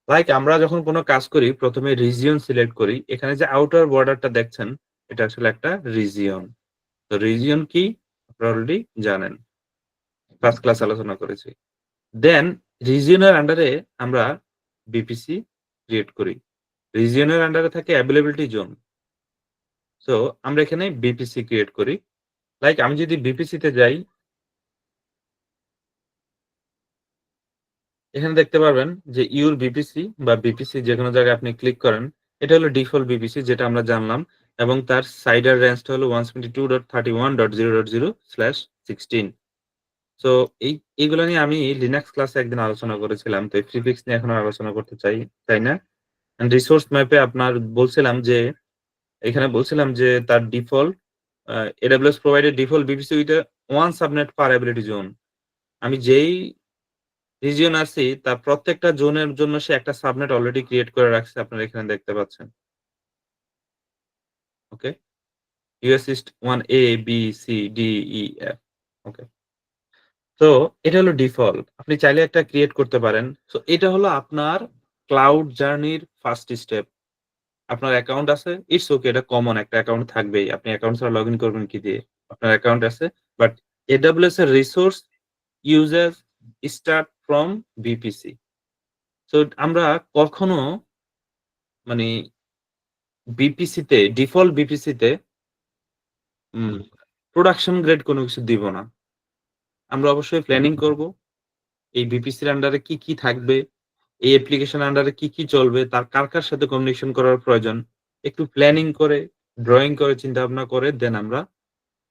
লাইক আমরা যখন কোনো কাজ করি, প্রথমে রিজিয়ন সিলেক্ট করি। এখানে যে আউটার বর্ডারটা দেখছেন, এটা আসলে একটা রিজিয়ন। তো রিজিয়ন কি আপনারা অলরেডি জানেন, ফার্স্ট ক্লাস আলোচনা করেছি। দেন রিজিয়নের আন্ডারে আমরা বিপিসি ক্রিয়েট করি। রিজিয়নের আন্ডারে থাকে অ্যাভেলেবিলিটি জোন। সো আমরা এখানে বিপিসি ক্রিয়েট করি। লাইক আমি যদি বিপিসি তে যাই, এখানে দেখতে পারবেন যে ইউর বিপিসি বা বিপিসি যে কোনো জায়গায় আপনি ক্লিক করেন, এটা হলো ডিফল্ট বিপিসি যেটা আমরা জানলাম, এবং তার সাইডার রেঞ্জটা হলো 172.31.0.0/16। সো এইগুলো নিয়ে আমি লিনাক্স ক্লাসে একদিন আলোচনা করেছিলাম, তো এই প্রিফিক্স নিয়ে এখন আলোচনা করতে চাই না। রিসোর্স ম্যাপে আপনার বলছিলাম যে তার default AWS provided default BPC with one subnet per ability zone. আমি যেই রিজিয়ন আরসি তার প্রত্যেকটা জোনের জন্য সে একটা সাবনেট অলরেডি ক্রিয়েট করে রাখছে, আপনারা এখানে দেখতে পাচ্ছেন। Okay, US east 1 A B C D E F। Okay, তো এটা হলো ডিফল্ট, আপনি চাইলে একটা ক্রিয়েট করতে পারেন। সো এটা হলো আপনার ক্লাউড জার্নির ফার্স্ট স্টেপ। আপনার অ্যাকাউন্ট আছে, ইটস ওকে, এটা কমন, একটা অ্যাকাউন্ট থাকবেই। আপনি অ্যাকাউন্ট ছাড়া লগ ইন করবেন কি দিয়ে? আপনার অ্যাকাউন্ট আছে, বাট এডব্লিউএস এর resource user start from BPC. So আমরা কখনো মানে বিপিসিতে, ডিফল্ট বিপিসিতে প্রোডাকশন গ্রেড কোনো কিছু দিব না। আমরা অবশ্যই প্ল্যানিং করব এই বিপিসির আন্ডারে কি কি থাকবে, এই অ্যাপ্লিকেশন আন্ডারে কি কি চলবে, তার কার কার সাথে কমিউনিকেশন করার প্রয়োজন, একটু প্ল্যানিং করে, ড্রয়িং করে, চিন্তা ভাবনা করে দেন আমরা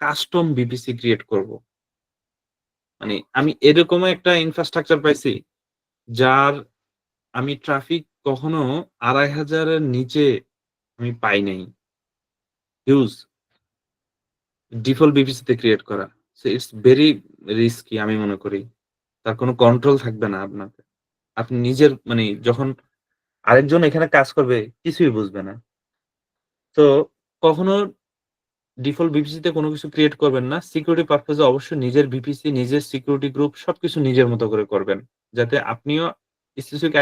কাস্টম বিপিসি ক্রিয়েট করব। মানে আমি এরকম একটা ইনফ্রাস্ট্রাকচার পাইছি যার আমি ট্রাফিক কখনো ২,৫০০-এর নিচে আমি পাই নাই। হিউজ ডিফল্ট বিপিসি তে ক্রিয়েট করা। সো ইটস ভেরি রিস্কি আমি মনে করি। তার কোনো কন্ট্রোল থাকবে না আপনাকে। আপনি নিজের মানে যখন আরেকজন এখানে কাজ করবে কিছুই বুঝবে না। তো কখনো ডিফল্ট বিপিসি তে কোনো কিছু ক্রিয়েট করবেন না। সিকিউরিটি পারপোজ এ অবশ্যই নিজের বিপিসি, নিজের সিকিউরিটি গ্রুপ সবকিছু নিজের মতো করে করবেন। যাতে আপনিও স্পেসিফিক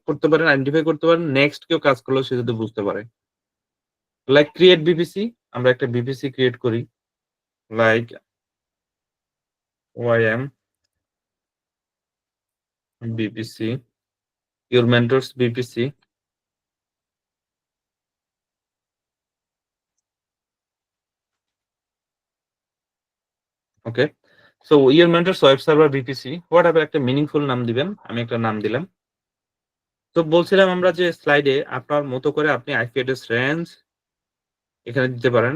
করতে পারেন, আইডেন্টিফাই করতে পারেন, নেক্সট কেউ কাজ করলেও সে যাতে বুঝতে পারে। লাইক ক্রিয়েট বিপিসি, আমরা একটা বিপিসি ক্রিয়েট করি। Like OIM BPC, your mentors BPC. Okay, so your mentors web server BPC, what ever একটা মিনিংফুল নাম দিবেন। আমি একটা নাম দিলাম। তো বলছিলাম আমরা যে স্লাইডে আপনার মতো করে আপনি আইপি অ্যাড্রেস রেঞ্জ এখানে দিতে পারেন।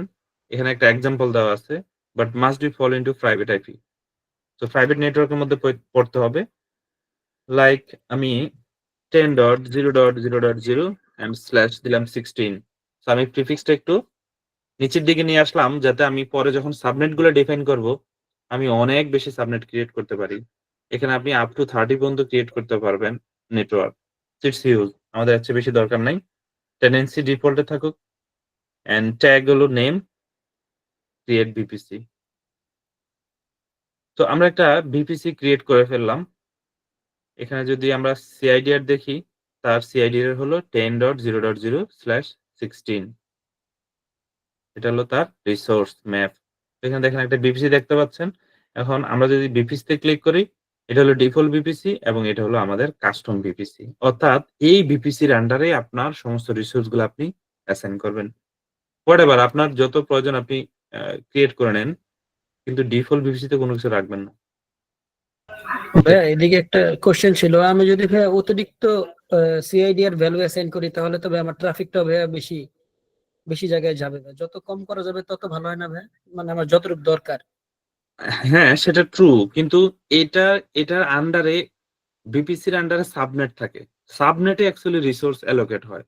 এখানে একটা এক্সাম্পল দেওয়া আছে, but must be follow into private IP. তো প্রাইভেট নেটওয়ার্কের মধ্যে পড়তে হবে। লাইক আমি 10.0.0.0 এন্ড স্ল্যাশ দিলাম 16। সো আমি প্রিফিক্সটা একটু নিচের দিকে নিয়ে আসলাম যাতে আমি পরে যখন সাবনেট গুলো ডিফাইন করব আমি অনেক বেশি সাবনেট ক্রিয়েট করতে পারি। এখানে আপনি আপ টু 30 পর্যন্ত ক্রিয়েট করতে পারবেন নেটওয়ার্ক। ইটস হিউজ, আমাদের এর চেয়ে বেশি দরকার নাই। টেনেন্সি ডিফল্টে থাকুক এন্ড ট্যাগ হলো নেম ক্রিয়েট বিপিসি। তো আমরা একটা বিপিসি ক্রিয়েট করে ফেললাম। এখানে যদি আমরা সিআইডিআর দেখি, তার সিআইডিআর হলো 10.0.0/16। এটা হলো তার রিসোর্স ম্যাপ। এখানে দেখেন একটা বিপিসি দেখতে পাচ্ছেন। এখন আমরা যদি বিপিসি তে ক্লিক করি, এটা হলো ডিফল্ট বিপিসি এবং এটা হলো আমাদের কাস্টম বিপিসি। অর্থাৎ এই বিপিসির আন্ডারে আপনার সমস্ত রিসোর্স গুলো আপনি অ্যাসাইন করবেন। হোয়াটএভার আপনার যত প্রয়োজন আপনি ক্রিয়েট করে নেন, কিন্তু ডিফল্ট বিপিসি তে কোনো কিছু রাখবেন না। ভাইয়া এদিকে একটা কোশ্চেন ছিল, আমি যদি ভাইয়া অতিরিক্ত সিআইডি এর ভ্যালু অ্যাসাইন করি তাহলে তো ভাই আমার ট্রাফিকটা ভাইয়া বেশি বেশি জায়গায় যাবে ভাই। যত কম করা যাবে তত ভালো হয় না ভাই? মানে আমার যতটুকু দরকার। হ্যাঁ, সেটা ট্রু, কিন্তু এটার আন্ডারে বিপিসির আন্ডারে সাবনেট থাকে। সাবনেটে অ্যাকচুয়ালি রিসোর্স অ্যালোকেট হয়।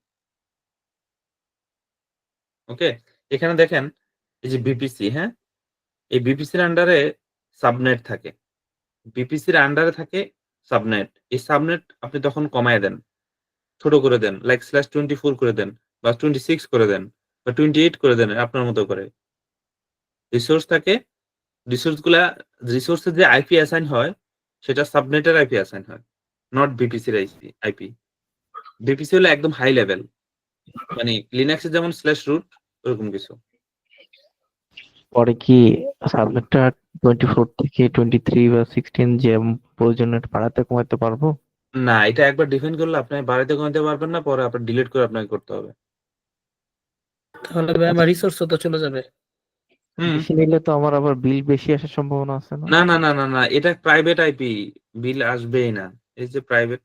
ওকে, এখানে দেখেন এই যে বিপিসি, হ্যাঁ, এই বিপিসির আন্ডারে সাবনেট থাকে। বিপিসির আন্ডারে থাকে সাবনেট। এই সাবনেট আপনি তখন কমায় দেন, ছোট করে দেন, লাইক /24 করে দেন বা 26 করে দেন বা 28 করে দেন আপনার মতো করে। রিসোর্স থাকে, রিসোর্সের যে আইপি অ্যাসাইন হয় সেটা সাবনেটের আইপি অ্যাসাইন হয়, নট বিপিসির আইপি। বিপিসি হলো একদম হাই লেভেল, মানে লিনাক্সে যেমন /root ওরকম কিছু। পরে কি সাবজেক্টটা 24 থেকে 23 বা 16 যে প্রয়োজনের বাড়াতে কমাতে পারবো? না, এটা একবার ডিফাইন করলে আপনি বাড়াইতে কমাতে পারবেন না, পরে আপনার ডিলিট করে আপনাকে করতে হবে। তাহলে ভাই আমার রিসোর্স তো চলে যাবে। হুম, বেশি নিলে তো আমার আবার বিল বেশি আসার সম্ভাবনা আছে না? না না না না না, এটা প্রাইভেট আইপি, বিল আসবেই না। এই যে প্রাইভেট।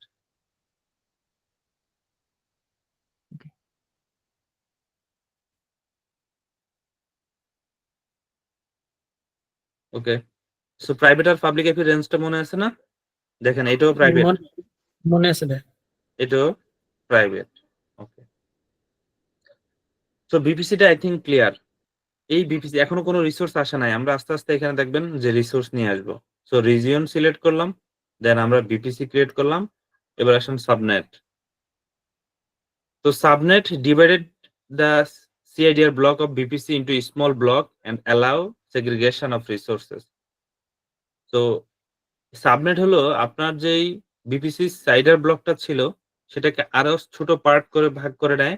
ওকে, সো প্রাইভেট আর পাবলিক আইপি রেঞ্জটা মনে আছে না? দেখেন এটাও প্রাইভেট, মনে আছে ভাই। এটাও প্রাইভেট। ওকে, সো বিপিসিটা আই থিঙ্ক ক্লিয়ার। এই বিপিসি এখনো কোনো রিসোর্স আসে নাই, আমরা আস্তে আস্তে এখানে দেখবেন যে রিসোর্স নিয়ে আসবো। সো রিজিয়ন সিলেক্ট করলাম, দেন আমরা বিপিসি ক্রিয়েট করলাম। এবার আসুন সাবনেট। তো subnet divided the CIDR block of BPC into a small block and allow segregation of resources. তো সাবনেট হলো আপনার যেই বিপিসি সাইডার ব্লকটা ছিল সেটাকে আরো ছোট পার্ট করে ভাগ করে নেয়,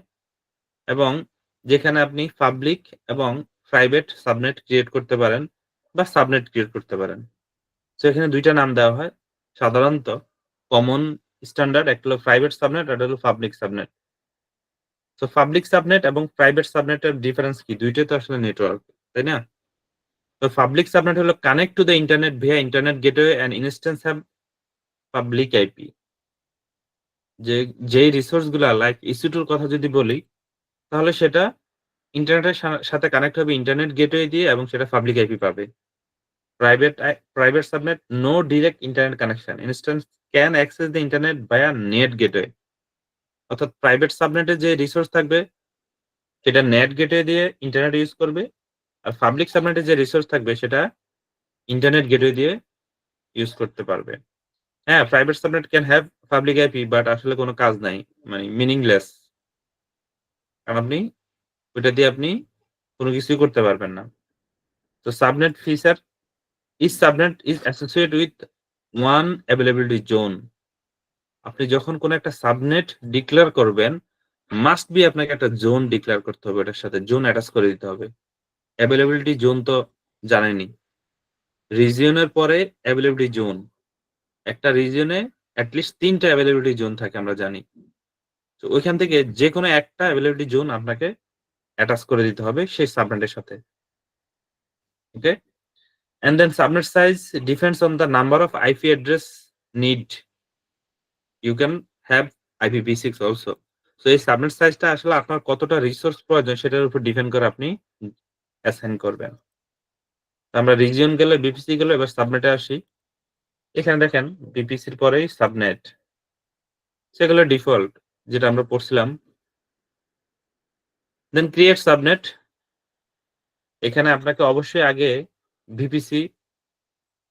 এবং যেখানে আপনি পাবলিক এবং প্রাইভেট সাবনেট ক্রিয়েট করতে পারেন বা সাবনেট ক্রিয়েট করতে পারেন। তো এখানে দুইটা নাম দেওয়া হয় সাধারণত, কমন স্ট্যান্ডার্ড, একটা হলো প্রাইভেট সাবনেট আর একটা হলো পাবলিক সাবনেট। তো পাবলিক সাবনেট এবং প্রাইভেট সাবনেটের ডিফারেন্স কি? দুইটাই তো আসলে নেটওয়ার্ক, তাই না? তো পাবলিক সাবনেট হলো connect to the internet via internet gateway and instance have public IP. যেই রিসোর্স গুলা লাইক ইস্যুটুর কথা যদি বলি, তাহলে সেটা ইন্টারনেটের সাথে কানেক্ট হবে ইন্টারনেট গেটওয়ে দিয়ে, এবং সেটা পাবলিক আইপি পাবে। Private subnet no direct internet connection, instance can access the internet via NAT gateway. অর্থাৎ প্রাইভেট সাবনেটে যে রিসোর্স থাকবে সেটা নেট গেটওয়ে দিয়ে ইন্টারনেট ইউজ করবে, আর পাবলিক সাবনেটে যে রিসোর্স থাকবে সেটা ইন্টারনেট গেটওয়ে দিয়ে ইউজ করতে পারবে। হ্যাঁ, private subnet can have public IP, but আসলে কোনো কাজ নাই, মানে মিনিংলেস। কারণ আপনি ওইটা দিয়ে আপনি কোনো কিছুই করতে পারবেন না। তো subnet feature, each subnet is associated with one availability zone. আপনি যখন কোনো একটা সাবনেট ডিক্লেয়ার করবেন, মাস্ট বি আপনাকে একটা জোন ডিক্লেয়ার করতে হবে, ওটার সাথে জোন অ্যাটাচ করে দিতে হবে। অ্যাভেলেবিলিটি জোন তো জানেনই, রিজিয়নের পরে অ্যাভেলেবিলিটি জোন। একটা রিজিয়নে অ্যাটলিস্ট 3টা অ্যাভেলেবিলিটি জোন থাকে, আমরা জানি। তো ওইখান থেকে যে কোনো একটা অ্যাভেলেবিলিটি জোন আপনাকে অ্যাটাচ করে দিতে হবে সেই সাবনেটের সাথে। ওকে, and then subnet size depends on the number of IP address need. You can have IPv6 also. So এই সাবনেট সাইজটা আসলে আপনার কতটা রিসোর্স প্রয়োজন সেটার উপর ডিপেন্ড করে আপনি অ্যাসাইন করবেন। আমরা রিজিয়ন গেলে, বিপিসি গেলে, এবার সাবনেটে আসি। এখানে দেখেন বিপিসির পরেই সাবনেট, সেগুলো ডিফল্ট যেটা আমরা পড়ছিলাম। দেন ক্রিয়েট সাবনেট। এখানে আপনাকে অবশ্যই আগে ভিপিসি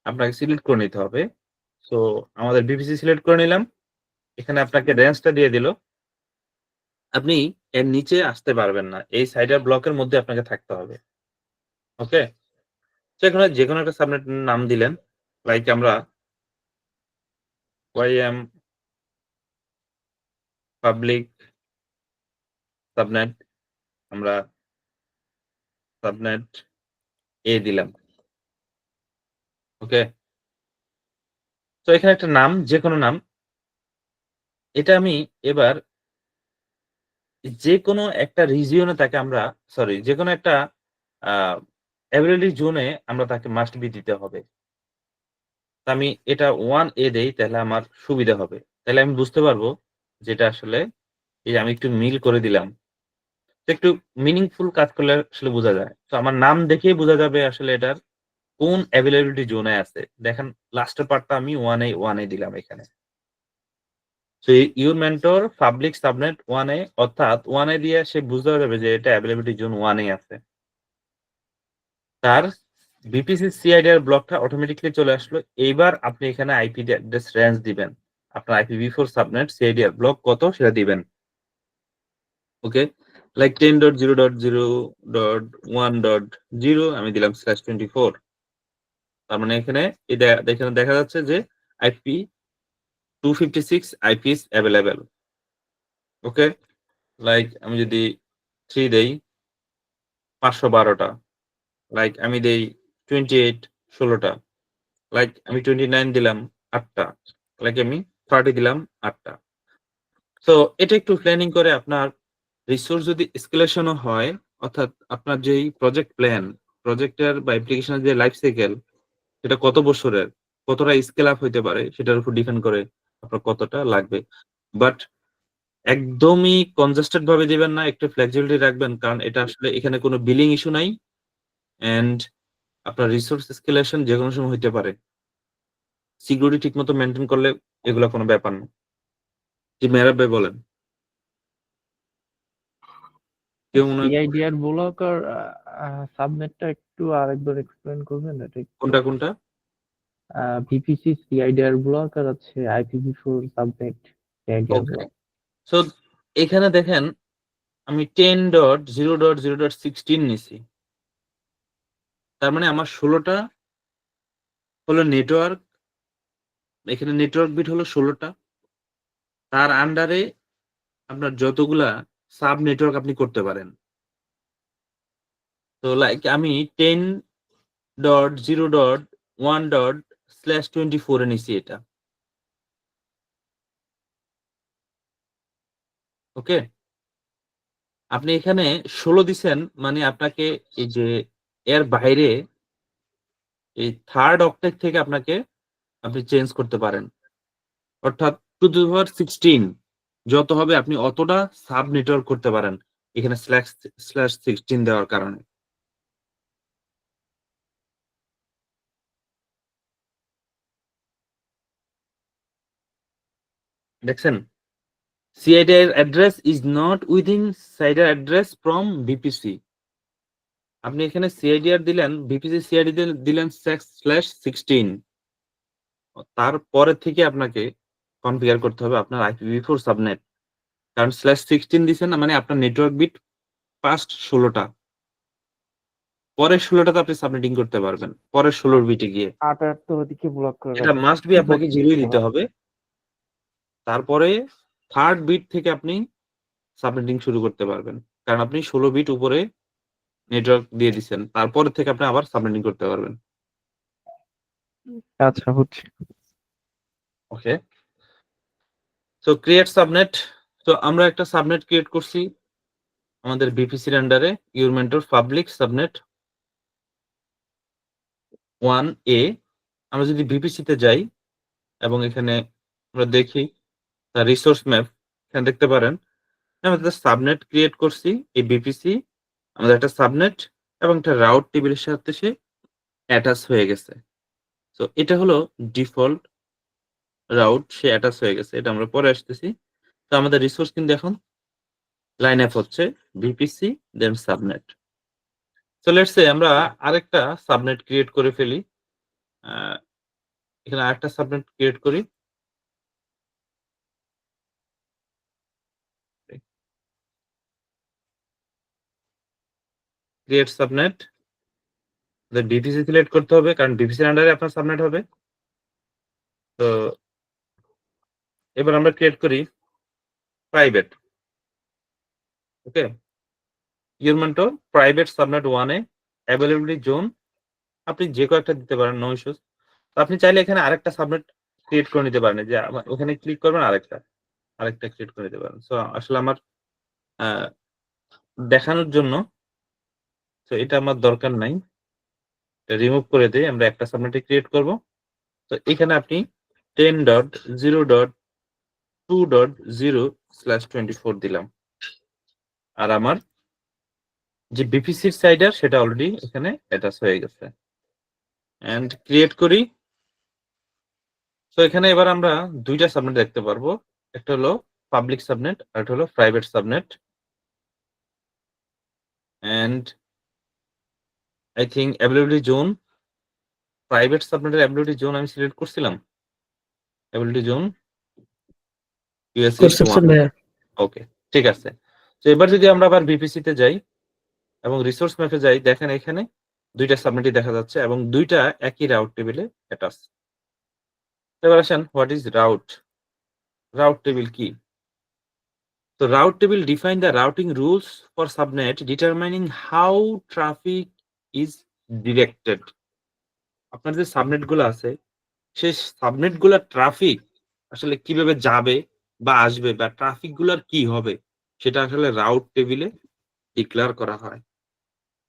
আপনাকে সিলেক্ট করে নিতে হবে। সো আমাদের ভিপিসি সিলেক্ট করে নিলাম। এখানে আপনাকে রেঞ্জটা দিয়ে দিল। আপনি এর নিচে আসতে পারবেন না, এই সাইডার ব্লকের মধ্যে আপনাকে থাকতে হবে। ওকে, সেখানে যে কোনো একটা সাবনেট নাম দিলেন, লাইক আমরা YM পাবলিক সাবনেট, আমরা সাবনেট এ দিলাম। ওকে, তো এখানে একটা নাম, যে কোনো নাম। এটা আমি এবার যে কোনো একটা রিজিয়নে তাকে আমরা, সরি, যে কোনো একটা অ্যাভেলেবিলিটি জোনে আমরা তাকে মাস্ট বি দিতে হবে। তা আমি এটা 1A দেই, তাহলে আমার সুবিধা হবে। তাহলে আমি বুঝতে পারবো যেটা আসলে, এই যে আমি একটু মিল করে দিলাম। তো একটু মিনিংফুল কাজ করলে আসলে বোঝা যায়। তো আমার নাম দেখেই বোঝা যাবে আসলে এটার কোন অ্যাভেলেবিলিটি জোনে আছে। দেখেন লাস্টের পার্টটা আমি 1A দিলাম এখানে। So your mentor public subnet 1A, অর্থাৎ 1A দিয়ে সে বুঝতে পারবে যে এটা অ্যাভেলেবিলিটি জোন 1A আছে। তার বিপিসি সিআইডিআর ব্লকটা অটোমেটিক্যালি চলে আসলো। এইবার আপনি এখানে আইপি অ্যাড্রেস রেঞ্জ দিবেন। আপনার IPv4 সাবনেট সিআইডিআর ব্লক কত সেটা দিবেন। ওকে, লাইক 10.0.0.1.0 আমি দিলাম /24। তার মানে এখানে এখানে দেখা যাচ্ছে যে IP 256 IP is available. Okay, like আমি যদি 3 দেই 512টা, লাইক আমি দেই 28 16টা, লাইক আমি 29 দিলাম 8টা, লাইক আমি 30 দিলাম 8টা। তো এটা একটু প্ল্যানিং করে আপনার রিসোর্স যদি এসকেলেশনও হয়, অর্থাৎ আপনার যেই প্রজেক্ট প্ল্যান, প্রজেক্টের বা অ্যাপ্লিকেশনের যে লাইফ সাইকেল, সেটা কত বছরের, কতটা স্কেল আপ হইতে পারে সেটার উপর ডিপেন্ড করে আপনার কতটা লাগবে। বাট একদমই কনজাস্টেড ভাবে দিবেন না, একটু ফ্লেক্সিবিলিটি রাখবেন, কারণ এটা আসলে এখানে কোনো বিলিং ইস্যু নাই, এন্ড আপনার রিসোর্স এসকেলেশন যে কোনো সময় হইতে পারে। সিকিউরিটি ঠিক মতো মেনটেন করলে এগুলা কোনো ব্যাপার না। জি মেহরাব ভাই বলেন। কেউ মনে হয় সিআইডিআর ব্লক আর সাবনেটটা একটু আরেকবার এক্সপ্লেন করবেন এটা একটু? কোনটা কোনটা? VPC CIDR ব্লক আর হচ্ছে IPv4 সাবনেট CIDR ওকে, ব্লক। সো এখানে দেখেন আমি 10.0.0.16 নিছি, তার মানে আমার 16টা হলো নেটওয়ার্ক, এখানে নেটওয়ার্ক বিট হলো 16টা, তার আন্ডারে আপনার যতগুলা সাব নেটওয়ার্ক আপনি করতে পারেন। তো লাইক আমি 10.0.1./24 এ নিছি এটা। ওকে, আপনি এখানে 16 দিছেন, মানে আপনাকে এই যে এর বাইরে এই থার্ড অক্টেট থেকে আপনি চেঞ্জ করতে পারেন, অর্থাৎ 2 to the power 16 যত হবে আপনি অতটা সাব নেটওয়ার্ক করতে পারেন এখানে /16 দেওয়ার কারণে। দেখছেন, CIDR address is not within CIDR address from VPC। আপনি এখানে CIDR দিলেন, VPC CIDR দিলেন /16, তারপরে থেকে আপনাকে কনফিগার করতে হবে আপনার IPv4 সাবনেট, কারণ /16 দিছেন না, মানে আপনার নেটওয়ার্ক বিট পাস্ট 16টা, পরের 16টাতে আপনি সাবনেটিং করতে পারবেন পরের 16 বিটে গিয়ে। 78 দিকে ব্লক করে এটা রাখছি। মাস্ট বি আপনাকে 0 দিতে হবে, তারপরে থার্ড বিট থেকে আপনি সাবনেটিং শুরু করতে পারবেন, কারণ আপনি 16 বিট উপরে নেটওয়ার্ক দিয়ে দিচ্ছেন, তারপরে থেকে আপনি আবার সাবনেটিং করতে পারবেন। আচ্ছা, হচ্ছে। ওকে, সো ক্রিয়েট সাবনেট। তো আমরা একটা সাবনেট ক্রিয়েট করছি আমাদের বিপিসির আন্ডারে, your mentor public subnet 1A। আমরা যদি বিপিসি তে যাই এবং এখানে আমরা দেখি তার রিসোর্স ম্যাপ, এখানে দেখতে পারেন আমাদের সাবনেট ক্রিয়েট করছি এই বিপিসি, আমাদের একটা সাবনেট এবং একটা রাউট টেবিলের সাথে সে অ্যাটাচ হয়ে গেছে। তো এটা হলো ডিফল্ট রাউট, সে অ্যাটাচ হয়ে গেছে, এটা আমরা পরে আসতেছি। তো আমাদের রিসোর্স কিন্তু এখন লাইন আপ হচ্ছে VPC then subnet. So let's say আমরা আরেকটা সাবনেট ক্রিয়েট করে ফেলি, এখানে আরেকটা সাবনেট ক্রিয়েট করি। ক্রিয়েট সাবনেট, বিপিসি সিলেক্ট করতে হবে কারণ বিপিসির আন্ডারে আপনার সাবনেট হবে। তো এবার আমরা ক্রিয়েট করি private. Okay, your mentor private subnet 1 A availability zone আপনি যে কয়েকটা দিতে পারেন, নো ইস্যুস। তো আপনি চাইলে এখানে আরেকটা সাবনেট ক্রিয়েট করে নিতে পারেন, যে ওখানে ক্লিক করবেন আরেকটা ক্রিয়েট করে নিতে পারেন। সো আসলে আমার দেখানোর জন্য, তো এটা আমার দরকার নাই, রিমুভ করে দিয়ে আমরা একটা সাবনেট ক্রিয়েট করব। তো এখানে আপনি 10.0.2.0/24 দিলাম, আর আমার যে বিপিসির সাইডার সেটা অলরেডি এখানে অ্যাটাচ হয়ে গেছে, এন্ড ক্রিয়েট করি। তো এখানে এবার আমরা দুইটা সাবনেট দেখতে পারবো, একটা হলো পাবলিক সাবনেট আর একটা হলো private subnet. And I think availability zone, private সাবনেটের অ্যাভেলেবিলিটি জোন আমি সিলেক্ট করছিলাম, অ্যাভেলেবিলিটি জোন ইউএসএ করছেন ভাইয়া। ওকে, ঠিক আছে। তো এবার যদি আমরা আবার বিপিসি তে যাই এবং রিসোর্স ম্যাপে যাই, দেখেন এখানে দুইটা সাবনেটই দেখা যাচ্ছে এবং দুইটা একই রাউট টেবিলে অ্যাটাচ। এবার আসেন, what is route? Route table কি? তো route table define the routing rules for subnet determining how traffic is directed. আপনার যে সাবনেট গুলো আছে সেই সাবনেট গুলার ট্রাফিক আসলে কিভাবে যাবে বা আসবে বা ট্রাফিক গুলার কি হবে সেটা আসলে রাউট টেবিলে ডিক্লেয়ার করা হয়।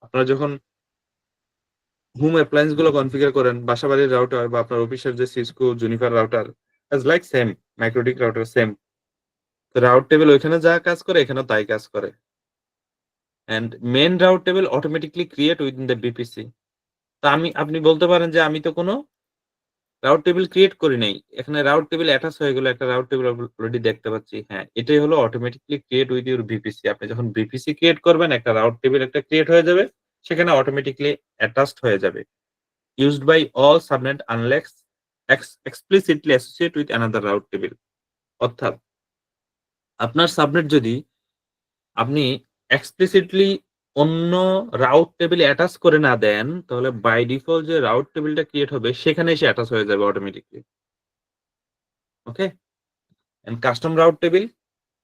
আপনারা যখন হোম অ্যাপ্লায়েন্স গুলো কনফিগার করেন, বাসাবাড়ির রাউটার বা আপনার অফিসের যে Cisco Juniper router, is like same, MikroTik router same. তো রাউট টেবিল ওইখানে যা কাজ করে এখানেও তাই কাজ করে। And main route table automatically create within the VPC. তা আপনি বলতে পারেন যে আমি তো কোনো রাউট টেবিল ক্রিয়েট করি নাই, এখানে রাউট টেবিল অ্যাটাচ হয়ে গেল, একটা রাউট টেবিল অলরেডি দেখতে পাচ্ছি। হ্যাঁ, এটাই হলো automatically create with your BPC. আপনি যখন বিপিসি ক্রিয়েট করবেন একটা রাউট টেবিল একটা ক্রিয়েট হয়ে যাবে, সেখানে অটোমেটিকলি অ্যাটাচড হয়ে যাবে, used by all subnet unless explicitly associate with another route table. অর্থাৎ আপনার সাবনেট যদি আপনি এক্সপ্লিসিটলি অন্য রাউট টেবিলে অ্যাটাচ করে না দেন, তাহলে বাই ডিফল্ট যে রাউট টেবিলটা ক্রিয়েট হবে সেখানে এসে অ্যাটাচ হয়ে যাবে automatically. Okay, and custom route table,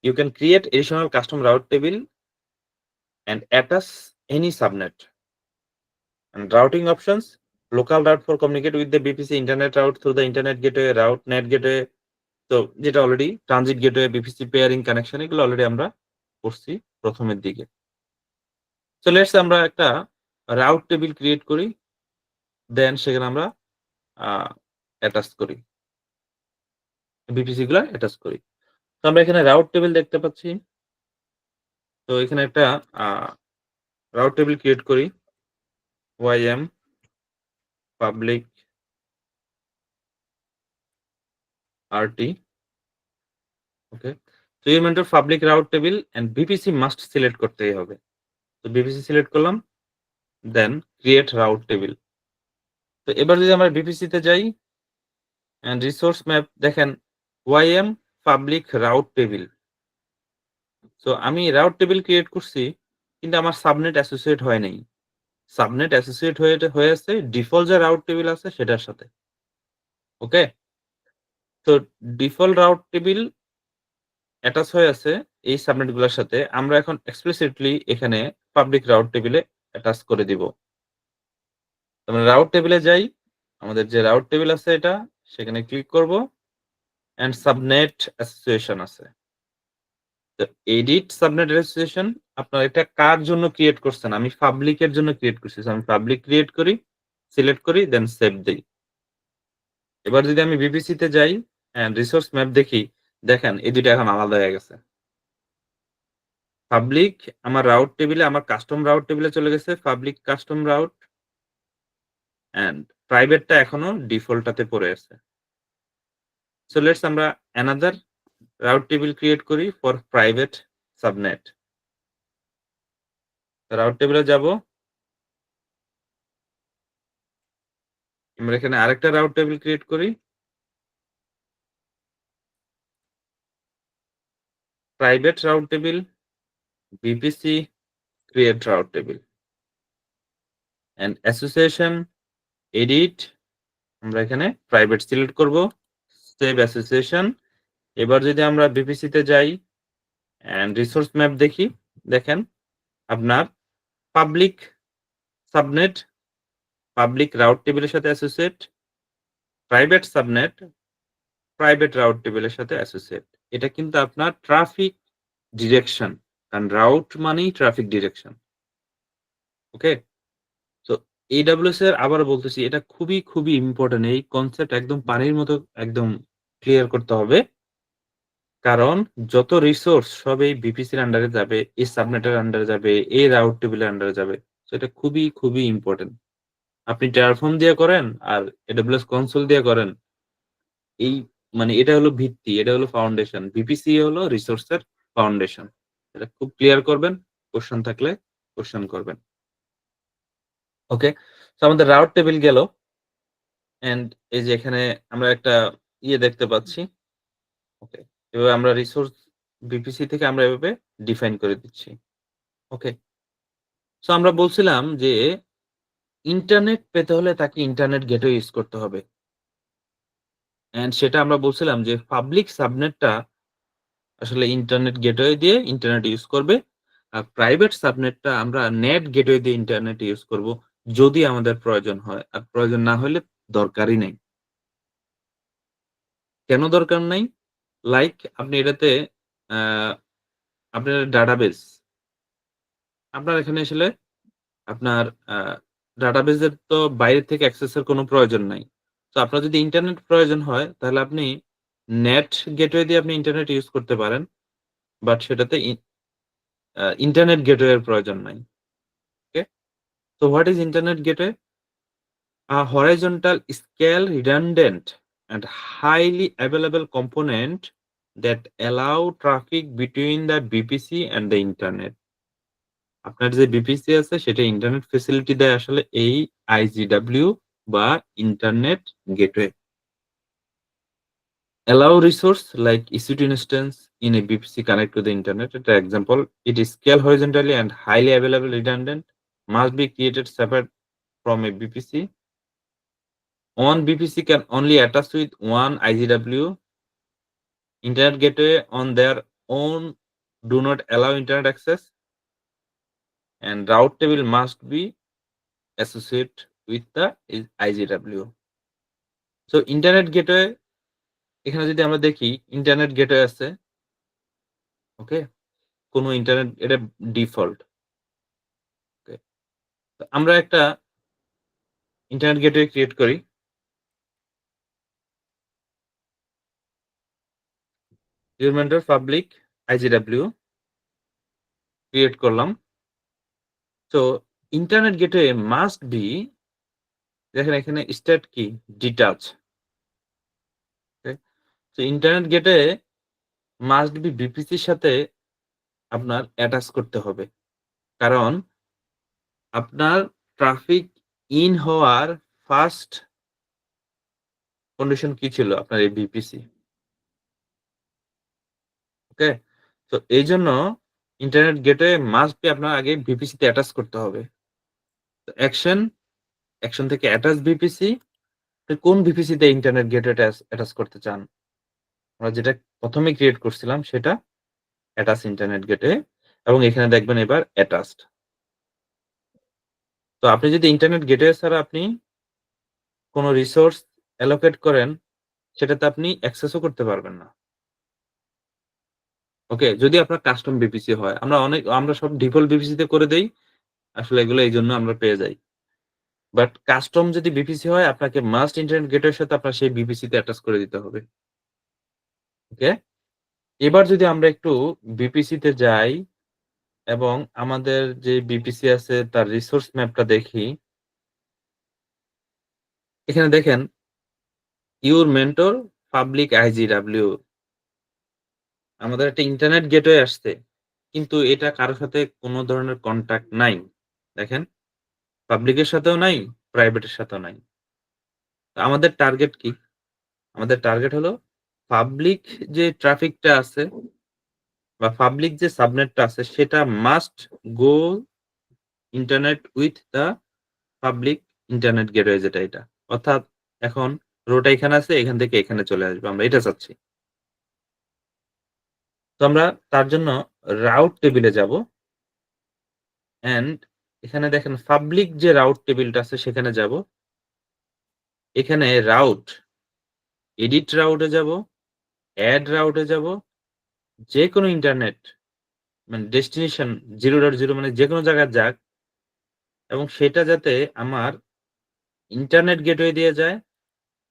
you can create additional custom route table and attach any subnet. And routing options, local route for communicate with the VPC internet route through the internet gateway, route net gateway, তো যেটা already transit gateway, BPC pairing connection, এগুলো already আমরা করছি প্রথমের দিকে। So let's আমরা একটা route table create করি, দেন সেখানে আমরা অ্যাটাচ করি, বিপিসি গুলো অ্যাটাচ করি। তো আমরা এখানে রাউট টেবিল দেখতে পাচ্ছি। তো এখানে একটা রাউট টেবিল ক্রিয়েট করি, ym public rt. ওকে, তো এর মানে public route table and VPC must select করতেই হবে। তো বিপিসি সিলেক্ট করলাম, দেন ক্রিয়েট রাউট টেবিল। তো এবার যদি আমরা বিপিসি তে যাই এন্ড রিসোর্স ম্যাপ দেখেন ym public route table. So আমি রাউট টেবিল ক্রিয়েট করছি, কিন্তু আমার সাবনেট অ্যাসোসিয়েট হয় নাই। সাবনেট অ্যাসোসিয়েট হয়ে আছে ডিফল্ট যে রাউট টেবিল আছে সেটার সাথে। ওকে, তো ডিফল্ট রাউট টেবিল অ্যাটাচ হয়ে আছে এই সাবনেট গুলোর সাথে। আমরা এখন এক্সপ্লিসিটলি এখানে পাবলিক রাউট টেবিলে অ্যাটাচ করে দিব। আমরা রাউট টেবিলে যাই, আমাদের যে রাউট টেবিল আছে এটা, সেখানে ক্লিক করব এন্ড সাবনেট অ্যাসোসিয়েশন আছে। তো এডিট সাবনেট অ্যাসোসিয়েশন, আপনারা এটা কার জন্য ক্রিয়েট করছেন? আমি পাবলিকের জন্য ক্রিয়েট করছি। আমি পাবলিক ক্রিয়েট করি, সিলেক্ট করি, দেন সেভ দেই। এবার যদি আমি বিপিসি তে যাই এন্ড রিসোর্স ম্যাপ দেখি, দেখেন এই দুইটা এখন আলাদা হয়ে গেছে। পাবলিক আমার রাউট টেবিলে, আমার কাস্টম রাউট টেবিলে চলে গেছে পাবলিক কাস্টম রাউট, এন্ড প্রাইভেটটা এখনো ডিফল্টটাতে পড়ে আছে। সো লেটস আমরা অ্যানাদার রাউট টেবিল ক্রিয়েট করি ফর প্রাইভেট সাবনেট। রাউট টেবিলে যাব, আমরা এখানে আরেকটা রাউট টেবিল ক্রিয়েট করি, private route table VPC create route table and association edit, আমরা এখানে প্রাইভেট সিলেক্ট করব, সেভ অ্যাসোসিয়েশন। এবার যদি আমরা বিপিসি তে যাই এন্ড রিসোর্স ম্যাপ দেখি, দেখেন আপনার পাবলিক সাবনেট পাবলিক রাউট টেবিলের সাথে associate, private subnet private route টেবিলের সাথে অ্যাসোসিয়েট। এটা কিন্তু আপনার ট্রাফিক ডিরেকশন, কারণ রাউট মানেই ট্রাফিক ডিরেকশন। ওকে, তো AWS এর আবার বলতেছি, এটা খুবই খুবই ইম্পর্টেন্ট। এই কনসেপ্ট একদম পানির মতো একদম ক্লিয়ার করতে হবে, কারণ যত রিসোর্স সব এই বিপিসির আন্ডারে যাবে, এই সাবনেটের আন্ডারে যাবে, এই রাউট টেবিলের আন্ডারে যাবে। তো এটা খুবই খুবই ইম্পর্টেন্ট। আপনি টারফর্ম দিয়ে করেন আর AWS কনসোল দিয়ে করেন, এই মানে এটা হলো ভিত্তি, এটা হলো ফাউন্ডেশন। বিপিসি হলো রিসোর্সের ফাউন্ডেশন। এটা খুব ক্লিয়ার করবেন, কোশ্চেন থাকলে কোশ্চেন করবেন। ওকে, তো আমাদের রাউট টেবিল গেল, এন্ড এই যে এখানে আমরা একটা দেখতে পাচ্ছি। ওকে, এভাবে আমরা রিসোর্স বিপিসি থেকে আমরা এভাবে ডিফাইন করে দিচ্ছি। ওকে, সো আমরা বলছিলাম যে ইন্টারনেট পেতে হলে তাকে ইন্টারনেট গেটওয়ে ইউজ করতে হবে, এন্ড সেটা আমরা বলছিলাম যে পাবলিক সাবনেটটা আসলে ইন্টারনেট গেটওয়ে দিয়ে ইন্টারনেট ইউজ করবে, আর প্রাইভেট সাবনেটটা আমরা নেট গেটওয়ে দিয়ে ইন্টারনেট ইউজ করব যদি আমাদের প্রয়োজন হয়, আর প্রয়োজন না হলে দরকারই নেই। কেন দরকার নাই? লাইক আপনি এটাতে আপনার ডাটাবেস, আপনার এখানে আসলে আপনার ডাটাবেসের তো বাইরে থেকে অ্যাক্সেসের কোনো প্রয়োজন নাই। তো আপনার যদি ইন্টারনেট প্রয়োজন হয়, তাহলে আপনি নেট গেটওয়ে দিয়ে আপনি ইন্টারনেট ইউজ করতে পারেন, বাট সেটাতে ইন্টারনেট গেটওয়ের প্রয়োজন নাই। ওকে, so what is internet gateway? A horizontal scale redundant and highly available component that allow traffic between the BPC and the internet. আপনার যে বিপিসি আছে সেটা ইন্টারনেট ফেসিলিটি দেয় আসলে এই আইজিডব্লিউ বা internet gateway. allow resource like EC2 instance in a VPC connect to the internet. An example, it is scale horizontally and highly available redundant, must be created separate from a VPC. One VPC can only attach with one IGW. Internet gateway on their own do not allow internet access, and route table must be associated with the IGW. So internet gateway, এখানে যদি আমরা দেখি internet gateway আছে, ওকে, কোনো internet, এটা default. ওকে, আমরা একটা internet gateway create করি। রিমাইন্ডার পাবলিক IGW ক্রিয়েট করলাম। তো ইন্টারনেট গেটওয়ে মাস্ট বি, দেখেন এখানে স্টেট কি ডিটাচ। তো ইন্টারনেট গেটওয়ে মাস্ট বি VPCর সাথে আপনার অ্যাটাচ করতে হবে, কারণ আপনার ট্রাফিক ইন হওয়ার ফার্স্ট কন্ডিশন কি ছিল, আপনার এই VPC। ওকে, তো এই জন্য ইন্টারনেট গেটওয়ে মাস্ট বি আপনার আগে VPC তে অ্যাটাচ করতে হবে। তো অ্যাকশন থেকে অ্যাটাচ VPC, কোন VPC তে ইন্টারনেট গেটওয়েটা অ্যাটাচ করতে চান, আমরা যেটা প্রথমে ক্রিয়েট করছিলাম সেটা অ্যাটাচ ইন্টারনেট গেটওয়ে, এবং এখানে দেখবেন এবার অ্যাটাচড। তো আপনি যদি ইন্টারনেট গেটওয়ে ছাড়া আপনি কোনো রিসোর্স অ্যালোকেট করেন, সেটাতে আপনি অ্যাক্সেসও করতে পারবেন না। ওকে, যদি আপনার কাস্টম VPC হয়, আমরা সব ডিফল্ট VPC তে করে দেই, আসলে এগুলো এই জন্য আমরা পেয়ে যাই। বাট কাস্টম যদি VPC হয়, আপনাকে মাস্ট ইন্টারনেট গেটওয়ের সাথে আপনার সেই VPC তে অ্যাটাচ করে দিতে হবে। ওকে, এবার যদি আমরা একটু VPC তে যাই এবং আমাদের যে VPC আছে তার রিসোর্স ম্যাপটা দেখি, এখানে দেখেন ইউর মেন্টর পাবলিক IGW, আমাদের একটা ইন্টারনেট গেটওয়ে আসছে, কিন্তু এটা কারোর সাথে কোনো ধরনের কন্টাক্ট নাই। দেখেন, পাবলিকের সাথেও নাই, প্রাইভেটের সাথেও নাই। আমাদের টার্গেট কি? আমাদের টার্গেট হলো পাবলিক যে ট্রাফিকটা আছে বা পাবলিক যে সাবনেটটা আছে, সেটা must go internet with the public internet gateway, যেটা এটা। অর্থাৎ এখন রোটা এখানে আছে, এখান থেকে এখানে চলে আসবে, আমরা এটা চাচ্ছি। তো আমরা তার জন্য রাউট টেবিলে যাব, এন্ড এখানে দেখেন পাবলিক যে রাউট টেবিলটা আছে সেখানে যাব। এখানে রাউট, এডিট রাউটে যাব, অ্যাড রাউটে যাব, যে কোনো ইন্টারনেট মানে ডেস্টিনেশন 0.0 মানে যে কোনো জায়গায় যাক, এবং সেটা যাতে আমার ইন্টারনেট গেটওয়ে দিয়ে যায়।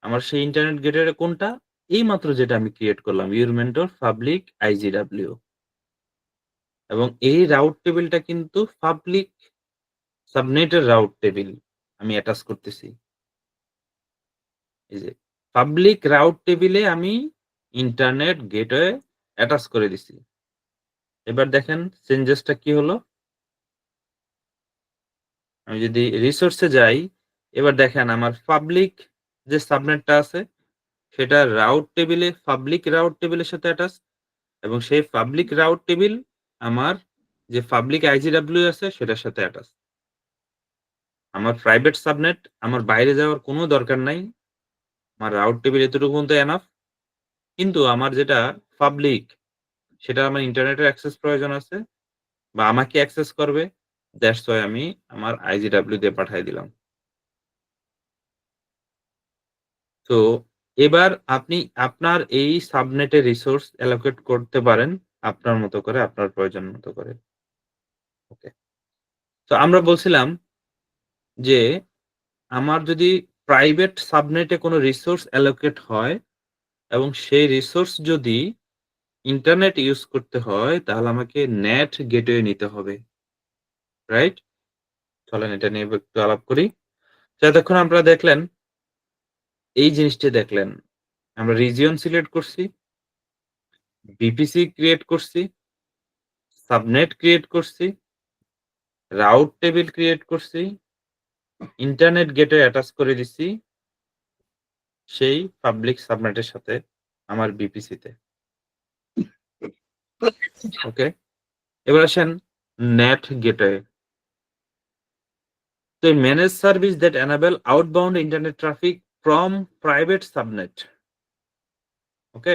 আমার সেই ইন্টারনেট গেটওয়ে কোনটা? এই মাত্র যেটা আমি ক্রিয়েট করলাম, ইউর মেন্টর পাবলিক IGW, এবং এই রাউট টেবিলটা কিন্তু পাবলিক সাবনেটের রাউট টেবিল আমি অ্যাটাচ করতেছি। এই যে পাবলিক রাউট টেবিলে আমি ইন্টারনেট গেটওয়ে অ্যাটাচ করে দিছি। এবার দেখেন চেঞ্জেসটা কি হলো। আমি যদি রিসোর্সে যাই, এবার দেখেন আমার পাবলিক যে সাবনেটটা আছে সেটা রাউট টেবিলে, পাবলিক রাউট টেবিলের সাথে অ্যাটাচ, এবং সেই পাবলিক রাউট টেবিল আমার যে পাবলিক IGW আছে সেটার সাথে অ্যাটাচ। আমার প্রাইভেট সাবনেট আমার বাইরে যাওয়ার কোনো দরকার নাই, আমার রাউট টেবিল এতটুকু পর্যন্ত এনাফ। কিন্তু আমার যেটা পাবলিক, সেটা আমার ইন্টারনেটের অ্যাক্সেস প্রয়োজন আছে বা আমাকে অ্যাক্সেস করবে, দ্যাটস ওয়াই আমি আমার IGW দিয়ে পাঠিয়ে দিলাম। তো এবার আপনি আপনার এই সাবনেটে রিসোর্স অ্যালোকেট করতে পারেন আপনার মতো করে, আপনার প্রয়োজন মতো করে। ওকে, তো আমরা বলছিলাম যে আমার যদি প্রাইভেট সাবনেটে কোনো রিসোর্স অ্যালোকেট হয় এবং সেই রিসোর্স যদি ইন্টারনেট ইউজ করতে হয়, তাহলে আমাকে নেট গেটওয়ে নিতে হবে, রাইট? চলেন এটা নিয়ে একটু আলাপ করি। তো এতক্ষণ আপনারা দেখলেন, এই জিনিসটি দেখলেন, আমরা রিজিয়ন সিলেক্ট করছি, VPC ক্রিয়েট করছি, সাবনেট ক্রিয়েট করছি, রাউট টেবিল ক্রিয়েট করছি, ইন্টারনেট গেটওয়ে অ্যাটাচ করে দিছি সেই পাবলিক সাবনেটের সাথে, আমার বিপিসিতে। ওকে, এবার আসেন নেট গেটওয়ে। তো manage service that enable outbound internet traffic from private subnet. Okay,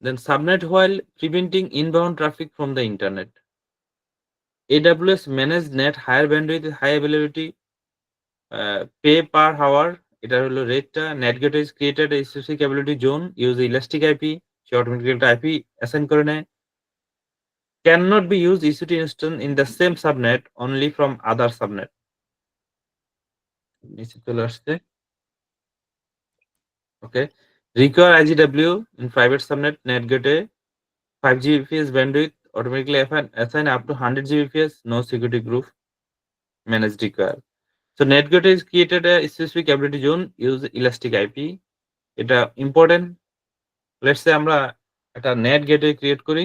then subnet while preventing inbound traffic from the internet. AWS manage net higher bandwidth, high availability, pay per hour, এটা হলো রেটটা। Net gateway is created a specific capability zone, use elastic IP, say automatically একটা IP assign করে নেয়। Cannot be used EC2 instance in the same subnet, only from other subnet. নিচে চলে আসছে। ওকে, require IGW in private subnet net gateway, 5 Gbps bandwidth, automatically assign up to 100 Gbps, no security group managed require. So net gateway is created a specific capability zone, use elastic IP. এটা important. Let's say আমরা একটা NAT gateway create করি।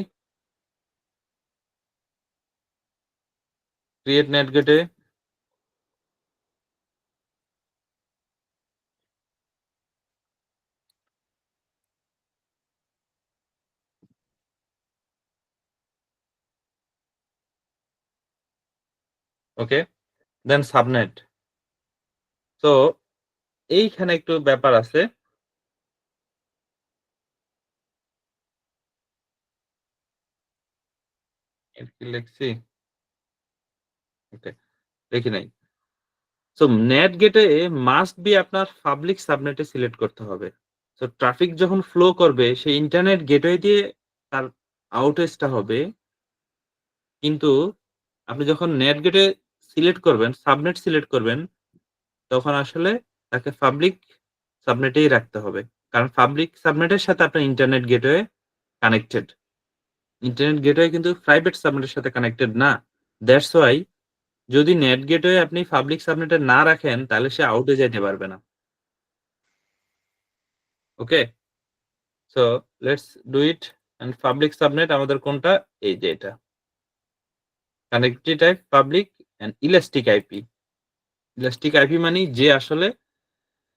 Create NAT gateway. Okay, then subnet. তো এইখানে একটু ব্যাপার আছে। এর কি লিখছি? ওকে, দেখি নাই। So net gateway must be আপনার পাবলিক সাবনেটে সিলেক্ট করতে হবে। সো ট্রাফিক যখন ফ্লো করবে সেই ইন্টারনেট গেটওয়ে দিয়ে তার আউটরেজটা হবে। কিন্তু আপনি যখন নেট গেটওয়ে সিলেক্ট করবেন, সাবনেট সিলেক্ট করবেন, তখন আসলে তাকে পাবলিক সাবনেটেই রাখতে হবে। কারণ পাবলিক সাবনেটের সাথে আপনার internet gateway connected. Internet gateway কিন্তু প্রাইভেট সাবনেটের সাথে কানেক্টেড না। দ্যাটস ওয়াই যদি নেট গেটওয়ে আপনি পাবলিক সাবনেটে না রাখেন তাহলে সে আউটে যাইতে পারবে না। Okay, so let's do it. And public subnet আমাদের কোনটা? এই যে এটা। Connectivity type public and elastic IP. Elastic IP মানে যে আসলে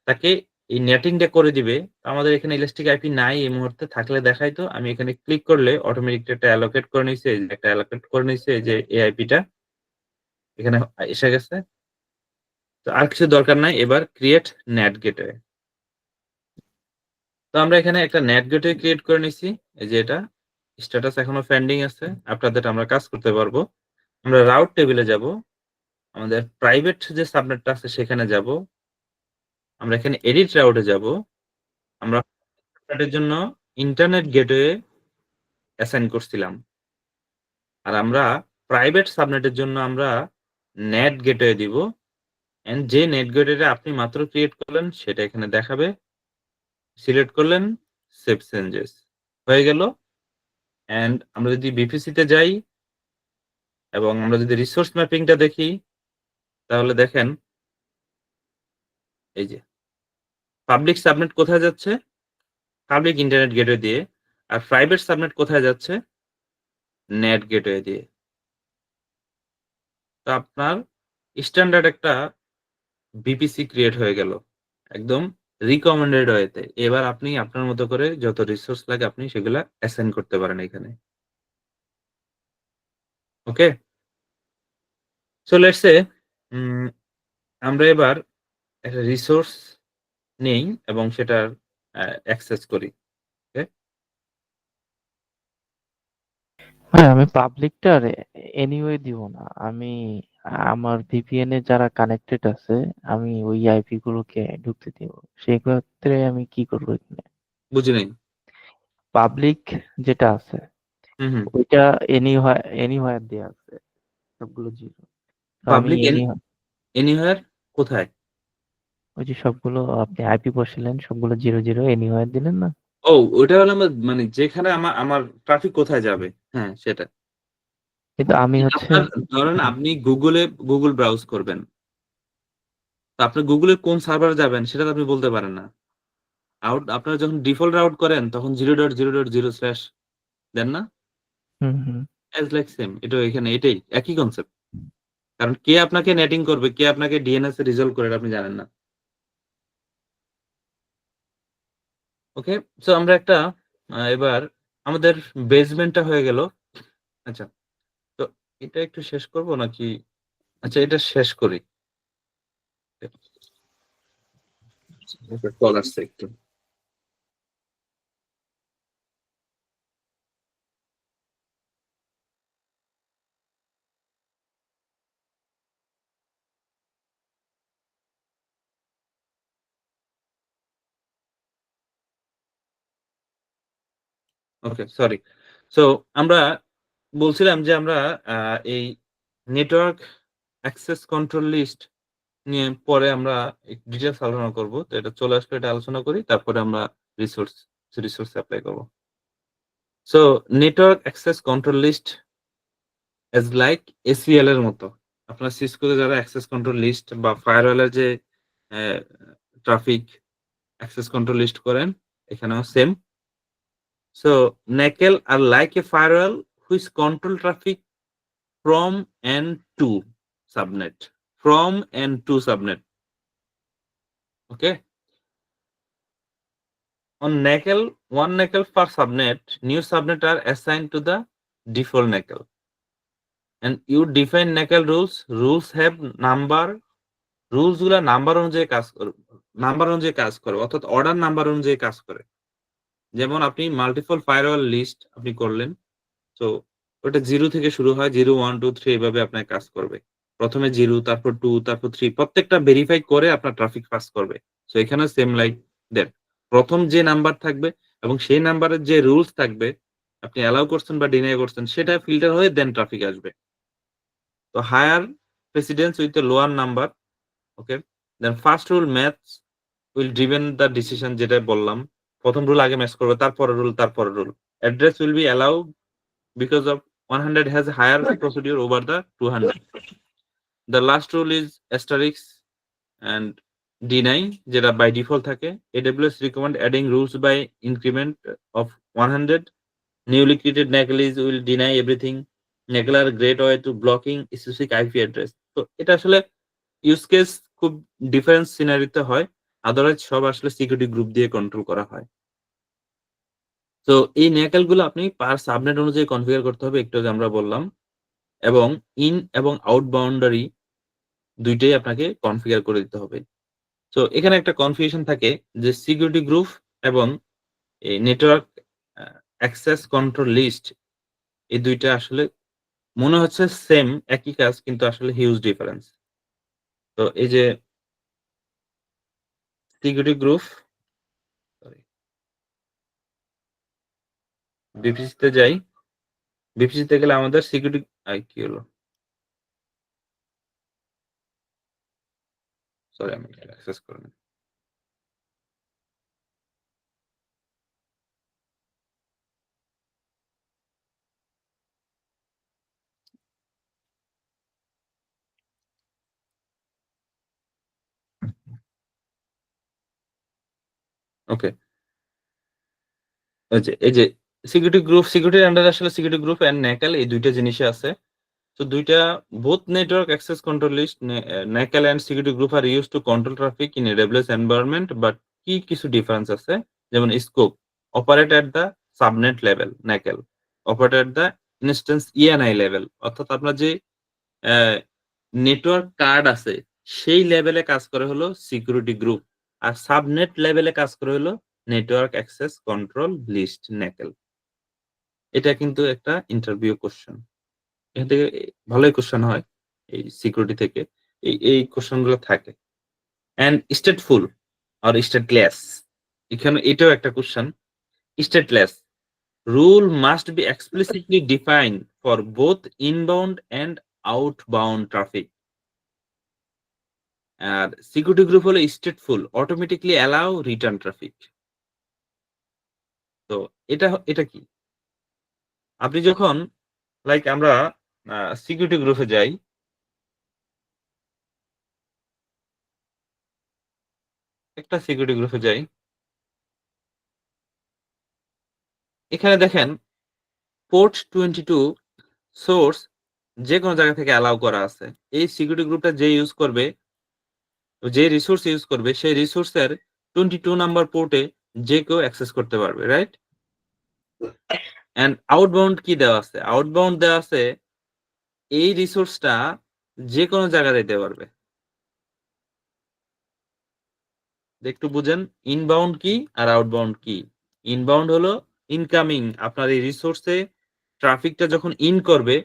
তাকে এই নেটিংটা করে দিবে। আমাদের এখানে ইলাস্টিক আইপি নাই এই মুহূর্তে, থাকলে দেখাই তো। আমি এখানে ক্লিক করলে অটোমেটিক একটা অ্যালোকেট করে নিছে, এই যে একটা অ্যালোকেট করে নিছে, এই যে এই আইপিটা এখানে এসে গেছে। তো আর কিছু দরকার নাই। এবার ক্রিয়েট নেট গেটওয়ে। তো আমরা এখানে একটা নেট গেটওয়ে ক্রিয়েট করে নিছি। এই যে এটা স্ট্যাটাস এখনো পেন্ডিং আছে, আপনাদের আমরা কাজ করতে পারবো। আমরা রাউট টেবিলে যাব, আমাদের প্রাইভেট যে সাবনেটটা আছে সেখানে যাব। আমরা এখানে এডিট রাউটে যাব। আমরা এর জন্য ইন্টারনেট গেটওয়ে অ্যাসাইন করছিলাম। আর আমরা প্রাইভেট সাবনেটের জন্য আমরা নেট গেটওয়ে দিব। এন্ড যে নেট গেটওয়েটা আপনি মাত্র ক্রিয়েট করলেন সেটা এখানে দেখাবে। সিলেক্ট করলেন, সেভ চেঞ্জেস হয়ে গেল। এন্ড আমরা যদি বিপিসিতে যাই এবং আমরা যদি রিসোর্স ম্যাপিংটা দেখি, তাহলে দেখেন এই যে পাবলিক সাবনেট কোথায় যাচ্ছে? পাবলিক ইন্টারনেট গেটওয়ে দিয়ে। আর প্রাইভেট সাবনেট কোথায় যাচ্ছে? নেট গেটওয়ে দিয়ে। তো আপনার স্ট্যান্ডার্ড একটা বিপিসি ক্রিয়েট হয়ে গেল একদম রিকমেন্ডেড ওয়েতে। এবার আপনি আপনার মতো করে যত রিসোর্স লাগে আপনি সেগুলা অ্যাসাইন করতে পারেন এখানে। ওকে, সো লেটস সে আমরা এবার একটা রিসোর্স নেই এবং সেটার অ্যাক্সেস করি। ওকে, হ্যাঁ, আমি পাবলিকটা এনিওয়ে দিব না। আমি আমার ভিপিএন এ যারা কানেক্টেড আছে আমি ওই আইপি গুলোকে ঢুকতে দিব। সেক্ষেত্রে আমি কি করবো? এখানে বুঝি নাই। পাবলিক যেটা আছে হুম হুম, ওইটা এনিহোয়ার দেয়া আছে, সবগুলো জিরো। তো আমি পাবলিক এনিওয়্যার কোথায়? ওই যে সবগুলো আপনি আইপি বসালেন, সবগুলো 00 এনিহোয়ার দিলেন না? ও, ওটা হলো আমার মানে যেখানে আমার আমার ট্রাফিক কোথায় যাবে, হ্যাঁ সেটা। কিন্তু আমি হচ্ছে আপনার ধরেন আপনি গুগল ব্রাউজ করবেন, তো আপনি গুগলে কোন সার্ভারে যাবেন সেটা তো আপনি বলতে পারেন না। আপনারা যখন ডিফল্ট রাউট করেন তখন 0.0.0 স্ল্যাশ দেন না? হুম হুম অ্যাজ লাইক সেম এটা এখানে এটাই একই কনসেপ্ট। কারণ কে আপনাকে নেটিং করবে, কে আপনাকে ডিএনএস এ রিজলভ করে এটা আপনি জানেন না। ওকে, সো আমরা একটা এবার আমাদের বেসমেন্টটা হয়ে গেল। আচ্ছা, তো এটা একটু শেষ করব নাকি? আচ্ছা, এটা শেষ করি। কল আসছে একটু। ওকে, সরি। সো আমরা বলছিলাম যে আমরা এই নেটওয়ার্ক অ্যাক্সেস কন্ট্রোল লিস্ট নিয়ে পরে আমরা ডিটেলস আলোচনা করব। তো এটা চলে আসলে এটা আলোচনা করি, তারপরে আমরা রিসোর্স রিসোর্স এপ্লাই করব। So network access control list as like ACL এর মতো। আপনার সিসকোতে যারা অ্যাক্সেস কন্ট্রোল লিস্ট বা ফায়ারওয়ালের যে ট্রাফিক অ্যাক্সেস কন্ট্রোল লিস্ট করেন, এখানেও same. So NACL are like a firewall which control traffic from and to subnet. From and to subnet. Okay. On NACL, one NACL per subnet, new subnet are assigned to the default NACL. And you define NACL rules. Rules have number. Rules গুলা number অনুযায়ী কাজ করে, number অনুযায়ী কাজ করে, অর্থাৎ order number অনুযায়ী কাজ করে। যেমন আপনি মাল্টিপল ফায়ারওয়াল লিস্ট আপনি করলেন, তো ওটা 0 থেকে শুরু হয়, 0 1 2 3 এভাবে আপনার কাজ করবে। প্রথমে 0, তারপর 2, তারপর 3, প্রত্যেকটা ভেরিফাই করে আপনার ট্রাফিক পাস করবে। সো এখানে সেম লাইক দ্যাট। প্রথম যে নাম্বার থাকবে এবং সেই নাম্বারের যে রুলস থাকবে, আপনি অ্যালাউ করছেন বা ডিনাই করছেন, সেটা ফিল্টার হয়ে দেন ট্রাফিক আসবে। তো higher precedence with a lower number. Okay, then first rule matches will driven the decision, যেটা বললাম। প্রথম রুল আগে ম্যাচ করবে, তারপরে রুল, তারপরে rule. Address will be allow because of 100 has higher procedure over the 200. The last rule is asterisk and deny, যেটা by default থাকে। AWS recommend adding rules by increment of 100. Newly created NACLs will deny everything. NACL are great way to blocking specific IP address. তো এটা আসলে use case খুব difference সিনারিতে হয়, otherwise সব আসলে security group দিয়ে কন্ট্রোল করা হয়। তো এই NACL গুলো আপনি পার সাবনেট অনুযায়ী কনফিগার করতে হবে, একটু আগে আমরা বললাম। এবং ইন এবং আউট বাউন্ডারি দুইটাই আপনাকে কনফিগার করে দিতে হবে। তো এখানে একটা কনফিউশন থাকে যে সিকিউরিটি গ্রুপ এবং এই নেটওয়ার্ক অ্যাক্সেস কন্ট্রোল লিস্ট, এই দুইটা আসলে মনে হচ্ছে সেম, একই কাজ, কিন্তু আসলে হিউজ ডিফারেন্স। তো এই যে সিকিউরিটি গ্রুপ, সরি, বিপিসিতে যাই। বিপিসিতে গেলে আমাদের সিকিউরিটি কি হলো, সরি আমি অ্যাক্সেস করে নিই। ওকে, এই যে সিকিউরিটি গ্রুপ, সিকিউরিটির আন্ডারে আসলে সিকিউরিটি গ্রুপ এন্ড NACL এই দুইটা জিনিসই আছে। So দুইটা both network access control list, NACL and security group are used to control traffic in AWS environment, but কি কিছু ডিফারেন্স আছে। যেমন scope, operate at the subnet level NACL, operate at the instance ENI level, অর্থাৎ আপনার যে network card আছে সেই লেভেলে কাজ করে হলো সিকিউরিটি গ্রুপ, আর সাবনেট লেভেলে কাজ করে হলো network access control list NACL। এটা কিন্তু একটা ইন্টারভিউ কোশ্চেন, এখান থেকে ভালোই কোশ্চেন হয় এই সিকিউরিটি থেকে, এই কোশ্চেন গুলো থাকে। এন্ড স্টেটফুল আর স্টেটলেস, এখানে এটাও একটা question. Stateless rule must be explicitly defined for both inbound and outbound traffic. আর সিকিউরিটি গ্রুপ হলো stateful, automatically allow return traffic. তো এটা এটা কি, আপনি যখন লাইক আমরা সিকিউরিটি গ্রুপে যাই, একটা সিকিউরিটি গ্রুপে যাই, এখানে দেখেন পোর্ট 22 সোর্স যে কোনো জায়গা থেকে অ্যালাউ করা আছে। এই সিকিউরিটি গ্রুপটা যে ইউজ করবে, যে রিসোর্স ইউজ করবে, সেই রিসোর্সের 22 নাম্বার পোর্টে যে কেউ অ্যাক্সেস করতে পারবে, রাইট? এন্ড আউটবাউন্ড কি দেওয়া আছে? আউটবাউন্ড দেওয়া আছে এই রিসোর্সটা যে কোনো জায়গায় দিতে পারবে। একটু বুঝেন ইনবাউন্ড কি আর আউটবাউন্ড কি। ইনবাউন্ড হলো ইনকামিং, আপনার এই রিসোর্সে ট্রাফিকটা যখন ইন করবে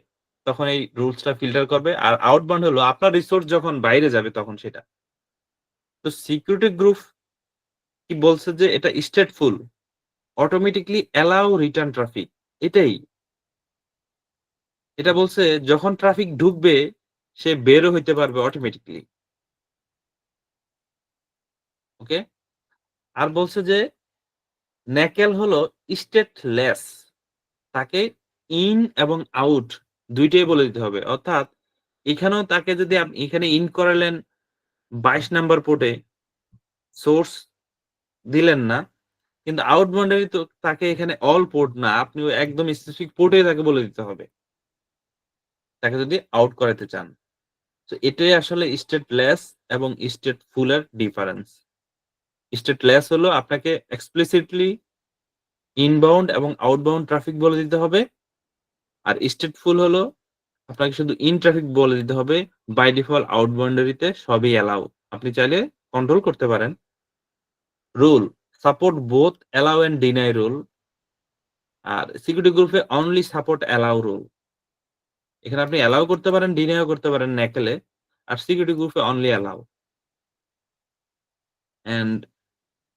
তখন এই রুলসটা ফিল্টার করবে, আর আউটবাউন্ড হলো আপনার রিসোর্স যখন বাইরে যাবে তখন সেটা। তো সিকিউরিটি গ্রুপ কি বলছে যে এটা stateful, automatically allow return traffic. এটাই এটা বলছে যখন ট্রাফিক ঢুকবে সে বেরও হইতে পারবে অটোমেটিকলি। ওকে, আর বলছে যে ন্যাকেল হলো স্টেটলেস, তাকে ইন এবং আউট দুইটাই বলে দিতে হবে। অর্থাৎ এখানেও তাকে যদি আপনি এখানে ইন করালেন 22 নাম্বার পোর্টে, সোর্স দিলেন না, কিন্তু আউটবাউন্ডারি তো তাকে এখানে অল পোর্ট না, আপনি একদম স্পেসিফিক পোর্টে তাকে বলে দিতে হবে তাকে যদি আউট করাতে চান। তো এটাই আসলে স্টেটলেস এবং স্টেটফুল এর ডিফারেন্স। স্টেটলেস হলো আপনাকে এক্সপ্লিসিটলি ইনবাউন্ড এবং আউটবাউন্ড ট্রাফিক বলে দিতে হবে, আর স্টেটফুল হলো আপনাকে শুধু ইন ট্রাফিক বলে দিতে হবে, বাই ডিফল্ট আউট বাউন্ডারিতে সবই অ্যালাউ, আপনি চাইলে কন্ট্রোল করতে পারেন। Rule support both allow and deny rule, আর সিকিউরিটি গ্রুপে অনলি সাপোর্ট অ্যালাউ রুল। এখানে আপনি অ্যালাউ করতে পারেন, ডিনাইও করতে পারেন ন্যাকেলে, আর সিকিউরিটি গ্রুপে only allow. And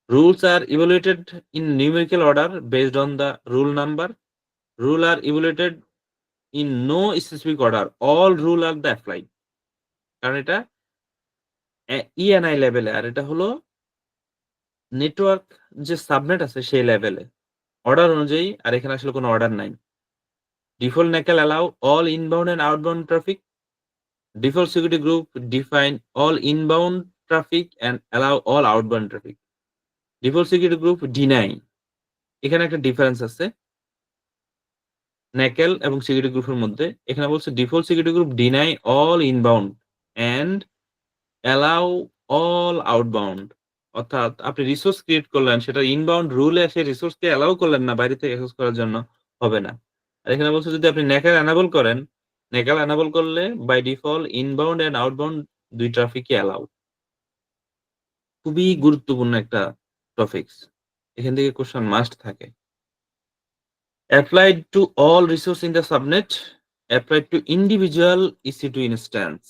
rules are evaluated in numerical order based on the rule number. Rule are evaluated in no specific order. All rule are the applied. কারণ এটা ENI লেভেলে, আর এটা হলো নেটওয়ার্ক যে সাবনেট আছে সেই লেভেলে অর্ডার অনুযায়ী, আর এখানে আসলে কোনো অর্ডার নাই। Default NACL allow all inbound and outbound traffic. Default security group define all inbound traffic and allow all outbound traffic. Default security group deny. এখানে একটা ডিফারেন্স আছে ন্যাকেল এবং সিকিউরিটি গ্রুপের মধ্যে। এখানে বলছে default security group deny all inbound and allow all outbound. অর্থাৎ আপনি রিসোর্স ক্রিয়েট করলেন, সেটা ইনবাউন্ড রুলে সেই রিসোর্সকে অ্যালাউ করলেন না বাইরে থেকে অ্যাক্সেস করার জন্য, হবে না। আর এখানে বলছে যদি আপনি ন্যাকেল এনাবল করেন, ন্যাকেল এনাবল করলে by default inbound and outbound দুই ট্রাফিকই অ্যালাউ। খুবই গুরুত্বপূর্ণ একটা টপিকস, এখান থেকে কোশ্চেন মাস্ট থাকে। Applied to all resource in the subnet, applied to individual EC2 instance.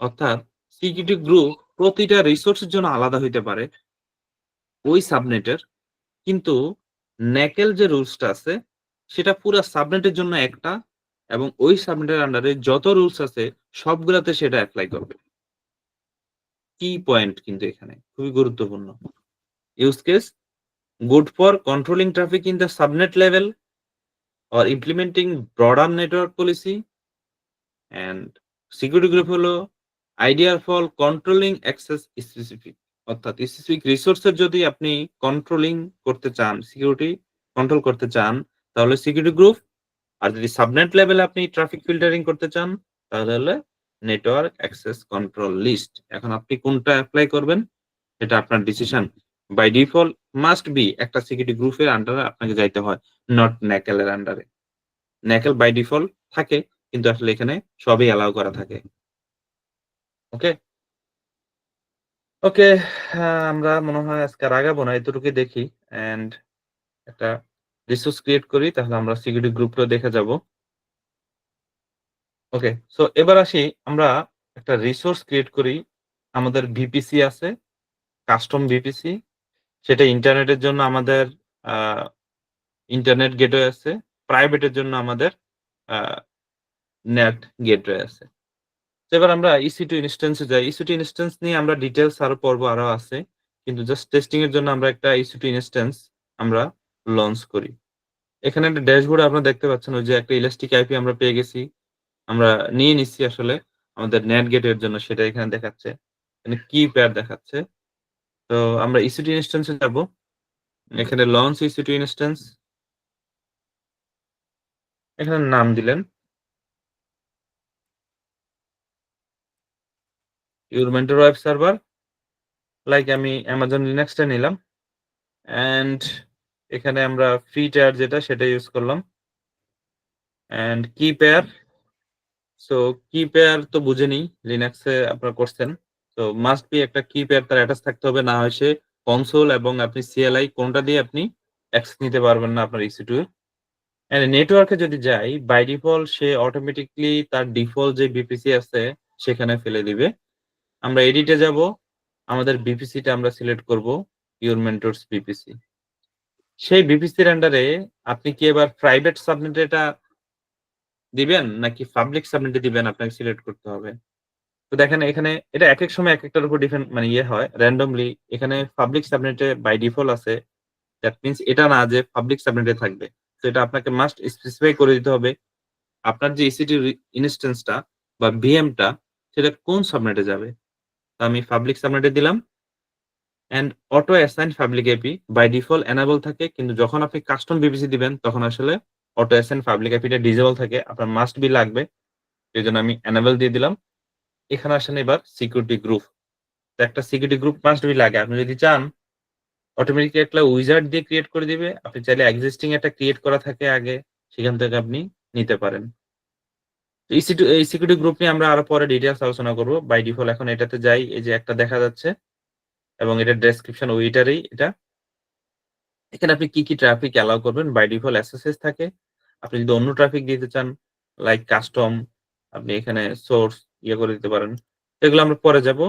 অর্থাৎ সিকিউরিটি গ্রুপ প্রতিটা রিসোর্সের জন্য আলাদা হইতে পারে ওই সাবনেটের, কিন্তু ন্যাকেল যে রুলসটা আছে সেটা পুরো সাবনেটের জন্য একটা, এবং ওই সাবনেটের আন্ডারে যত রুলস আছে সবগুলাতে সেটা অ্যাপ্লাই করবে। কি পয়েন্ট কিন্তু এখানে খুবই গুরুত্বপূর্ণ। Use case good for controlling traffic in the subnet level or implementing broader network policy, and security group হলো ideal for controlling access specific। অর্থাৎ স্পেসিফিক রিসোর্সের যদি আপনি কন্ট্রোলিং করতে চান, সিকিউরিটি কন্ট্রোল করতে চান, তাহলে সিকিউরিটি গ্রুপ। আর যদি সাবনেট লেভেলে আপনি ট্রাফিক ফিল্টারিং করতে চান তাহলে হলে নেটওয়ার্ক অ্যাক্সেস কন্ট্রোল লিস্ট। এখন আপনি কোনটা অ্যাপ্লাই করবেন এটা আপনার decision. By default must be একটা সিকিউরিটি গ্রুপের আন্ডারে আপনাকে যাইতে হয়, নট ন্যাকেলের আন্ডারে। ন্যাকেল বাই ডিফল্ট থাকে, কিন্তু আসলে এখানে সবই অ্যালাউ করা থাকে। ওকে ওকে, আমরা মনে হয় আজকে আর আগাবো না, এতটুকু দেখি এন্ড একটা রিসোর্স ক্রিয়েট করি, তাহলে আমরা সিকিউরিটি গ্রুপটা দেখে যাব। ওকে, সো এবার আসি আমরা একটা রিসোর্স ক্রিয়েট করি। আমাদের ভিপিসি আছে, কাস্টম ভিপিসি, সেটা ইন্টারনেটের জন্য আমাদের ইন্টারনেট গেটওয়ে আছে, প্রাইভেটের জন্য আমাদের নেট গেটওয়ে আছে। এবার আমরা EC2 ইনস্ট্যান্সে যাই। EC2 ইনস্ট্যান্স নিয়ে আমরা ডিটেইলস আরো পর্ব আরো আছে, কিন্তু জাস্ট টেস্টিং এর জন্য আমরা একটা EC2 ইনস্ট্যান্স আমরা লঞ্চ করি। এখানে একটা ড্যাশবোর্ডে আপনারা দেখতে পাচ্ছেন ওই যে একটা ইলাস্টিক আইপি আমরা পেয়ে গেছি, আমরা নিয়ে নিচ্ছি আসলে আমাদের নেট গেটের জন্য, সেটা এখানে দেখাচ্ছে, এখানে কি পেয়ার দেখাচ্ছে। তো আমরা EC2 ইনস্ট্যান্সে যাব, এখানে লঞ্চ EC2 ইনস্ট্যান্স, এখানে নাম দিলেন your mentor web server, like আমি অ্যামাজন লিনাক্সটা নিলাম। অ্যান্ড এখানে আমরা ফ্রি টায়ার যেটা সেটা ইউজ করলাম। অ্যান্ড কি পেয়ার, সো কি পেয়ার তো বুঝেনি, লিনাক্সে আপনারা করছেন। তো মাস্ট বি একটা কি পেয়ার তার অ্যাটাচ থাকতে হবে, না হয় সে কনসোল এবং আপনি সিএলআই কোনটা দিয়ে আপনি অ্যাক্সেস নিতে পারবেন না আপনার EC2 এর। এন্ড নেটওয়ার্কে যদি যাই, বাই ডিফল্ট সে অটোমেটিকলি তার ডিফল্ট যে বিপিসি আছে সেখানে ফেলে দিবে। আমরা এডিটে যাব, আমাদের বিপিসিটা আমরা সিলেক্ট করব, ইউর মেন্টরস বিপিসি। সেই বিপিসির আন্ডারে আপনি কি এবার প্রাইভেট সাবনেটে এটা দিবেন নাকি পাবলিক সাবনেটে দিবেন, আপনাকে সিলেক্ট করতে হবে। তো দেখেন এখানে এটা একেক সময় একেকটার উপর ডিপেন্ড মানে ইয়ে হয় র‍্যান্ডমলি। এখানে পাবলিক সাবনেটে বাই ডিফল্ট আছে। দ্যাট মিনস এটা না যে পাবলিক সাবনেটে থাকবে। তো এটা আপনাকে মাস্ট স্পেসিফাই করে দিতে হবে আপনার যে EC2 ইনস্ট্যান্সটা বা ভিএমটা সেটা কোন সাবনেটে যাবে। তো আমি পাবলিক সাবনেটে দিলাম। And auto assign public IP by default enable থাকে, কিন্তু যখন আপনি কাস্টম বিপিসি দিবেন তখন আসলে অটো অ্যাসাইন পাবলিক আইপিটা ডিসেবল থাকে, আপনার মাস্ট বি লাগবে। এই জন্য আমি এনাবল দিয়ে দিলাম। এখানে আসেন এবার সিকিউরিটি গ্রুপ। তো একটা সিকিউরিটি গ্রুপ মাস্ট বি লাগে। আপনি যদি চান অটোমেটিক একটা উইজার্ড দিয়ে ক্রিয়েট করে দিবে। আপনি চাইলে এক্সিস্টিং একটা ক্রিয়েট করা থাকে আগে, সেখান থেকে আপনি নিতে পারেন। EC2 এই সিকিউরিটি গ্রুপ নিয়ে আমরা আরো পরে ডিটেইলস আলোচনা করব। বাই ডিফল্ট এখন এটাতে যাই, এই যে একটা দেখা যাচ্ছে এবং এটার ডেসক্রিপশন ওইটারই এটা। এখানে আপনি কি ট্রাফিক অ্যালাউ করবেন, বাই ডিফল্ট এসএসএস থাকে। আপনি যদি অন্য ট্রাফিক দিতে চান লাইক কাস্টম, আপনি এখানে সোর্স ইয়ে করে দিতে পারেন। এগুলো আমরা পরে যাব।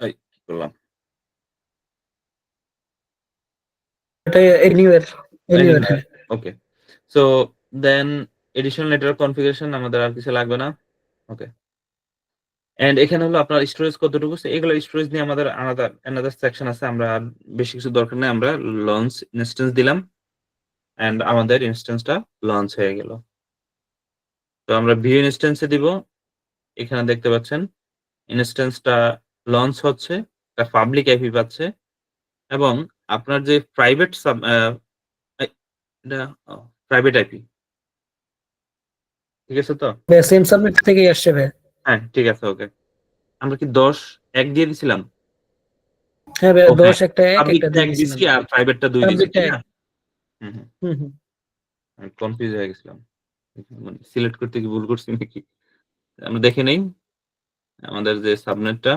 এই কি করলাম, এটা এনিওয়ের এনিওয়ের হ্যাঁ। Okay. So then additional network configuration আমাদের আর কিছু লাগবে না। ওকে। এন্ড এখানে হলো আপনার স্টোরেজ কতটুকু, এগুলো স্টোরেজ নিয়ে আমাদের আলাদা সেকশন আছে। আমরা আর বেশি কিছু দরকার নেই, আমরা লঞ্চ ইনস্ট্যান্স দিলাম এন্ড আমাদের ইনস্ট্যান্সটা লঞ্চ হয়ে গেল। তো আমরা ভিউ ইনস্ট্যান্সে দিব। এখানে দেখতে পাচ্ছেন ইনস্ট্যান্সটা লঞ্চ হচ্ছে, একটা পাবলিক আইপি পাচ্ছে এবং আপনার যে প্রাইভেট সাব এটা প্রাইভেট আইপি, ঠিক আছে তো? সেম সাবনেট থেকেই আসছে ভাই। হ্যাঁ ঠিক আছে, ওকে। আমরা কি ১০ দিয়ে দিছিলাম? হ্যাঁ ভাই, ও হ্যাঁ, ১০ একটা ১ একটা পাবলিকটা দিয়ে ১ দিছিলাম। দিছি আর প্রাইভেটটা ২ দিছি, পাবলিকটা তাই ১। না? হুম, হুম। হুম হুম। আমি কনফিউজ হয়ে গেছিলাম। মানে সিলেক্ট করতে কি ভুল করছি নাকি? আমরা দেখে নেই আমাদের যে সাবনেটটা,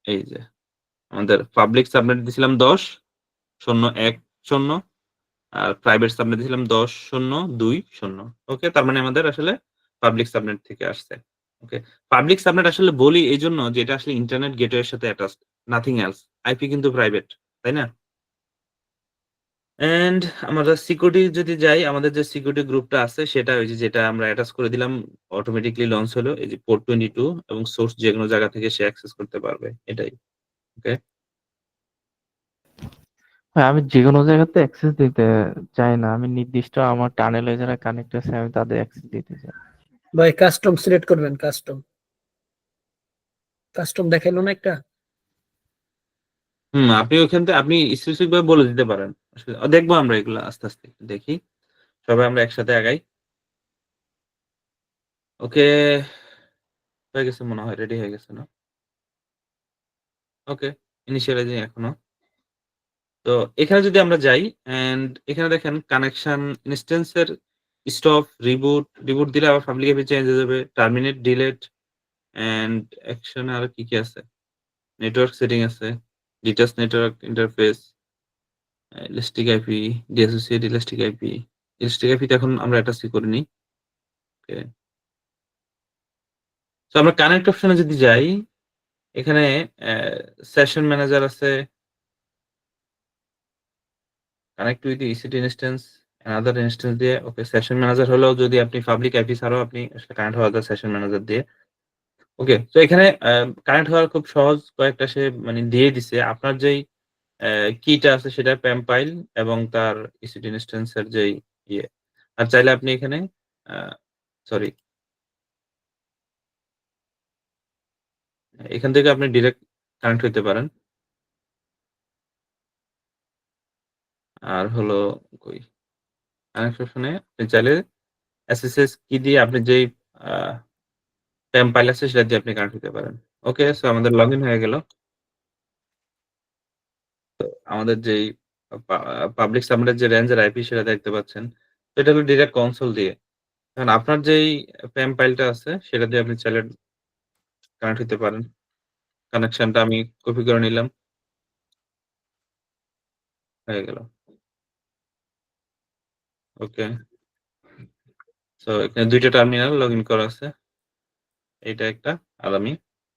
এই যে আমাদের পাবলিক সাবনেট দিছিলাম ১০.০.১.০ আর প্রাইভেট সাবনেট দিছিলাম ১০.০.২.০। ওকে, তার মানে আমাদের আসলে পাবলিক সাবনেট থেকে আসছে। ওকে, পাবলিক সাবনেট আসলে বলি এইজন্য যে এটা আসলে ইন্টারনেট গেটওয়ের সাথে অ্যাটাচড, নাথিং এলস। আইপি কিন্তু প্রাইভেট, তাই না? অ্যান্ড আমরা সিকিউরিটি যদি যাই, আমাদের যে সিকিউরিটি গ্রুপটা আছে সেটা ওই যে যেটা আমরা অ্যাটাচ করে দিলাম, অটোমেটিক্যালি লঞ্চ হলো। এই যে পোর্ট 22 এবং সোর্স যেকোনো জায়গা থেকে সে অ্যাক্সেস করতে পারবে, এটাই। ওকে। হ্যাঁ, আমি যেকোনো জায়গাতে অ্যাক্সেস দিতে চাই না, আমি নির্দিষ্ট আমার টানেলে যারা কানেক্ট আছে আমি তাদের অ্যাক্সেস দিতে চাই। ভাই কাস্টম সিলেক্ট করবেন, কাস্টম কাস্টম দেখাইলো না একটা। আপনি ওখান থেকে আপনি স্পেসিফিক ভাবে বলে দিতে পারেন। আসলে দেখবো আমরা এগুলো আস্তে, আস্তে একটু দেখি। সবাই আমরা একসাথে আগাই। ওকে, হয়ে গেছে মনে হয়, রেডি হয়ে গেছে না? ওকে, ইনিশিয়ালাইজিং এখনো। তো এখানে যদি আমরা যাই এন্ড এখানে দেখেন কানেকশন ইনস্ট্যান্সের স্টপ, রিবুট দিলে আবার পাবলিক আইপি চেঞ্জ হয়ে যাবে, টার্মিনেট, ডিলেট এন্ড অ্যাকশন আর কি, কি আছে? নেটওয়ার্ক সেটিং আছে, detach network interface, elastic IP, disassociate elastic IP. Elastic IP তে এখন আমরা অ্যাটাচ করিনি। ওকে। সো আমরা কানেক্ট অপশনে যদি যাই, এখানে সেশন ম্যানেজার আছে, connect with EC2 instance, another instance দিয়ে। ওকে, সেশন ম্যানেজার হলেও যদি আপনি পাবলিক আইপি ছাড়াও আপনি আসলে কানেক্ট হওয়া যায় সেশন ম্যানেজার দিয়ে। ওকে, তো এখানে কানেক্ট হওয়ার খুব সহজ কয়েকটা সে মানে দিয়ে দিছে। আপনার যেই কিটা আছে সেটা পাম্পাইল এবং তার EC2 ইনস্ট্যান্স এর যেই ইয়ে। আর চাইলে আপনি এখানে সরি, এখান থেকে আপনি ডিরেক্ট কানেক্ট হইতে পারেন। আর হলো কই কানেক্ট অপশনে আপনি চাইলে এসএসএস কি দিয়ে আপনি যেই পাম্পাইল আছে সেটা দিয়ে আপনি কানেক্ট হতে পারেন। ওকে, সো আমাদের লগইন হয়ে গেল। আমাদের যেই পাবলিক সাবনেটের যে রেঞ্জের আইপি সেটা দেখতে পাচ্ছেন। তো এটা হলো ডিরেক্ট কনসোল দিয়ে। এখন আপনার যেই PAM ফাইলটা আছে সেটা দিয়ে আপনি চাইলে কানেক্ট হতে পারেন। কানেকশনটা আমি কপি করে নিলাম। হয়ে গেল। ওকে। সো এখানে ২ টা টার্মিনাল লগইন করা আছে। এইটা একটা আর আমি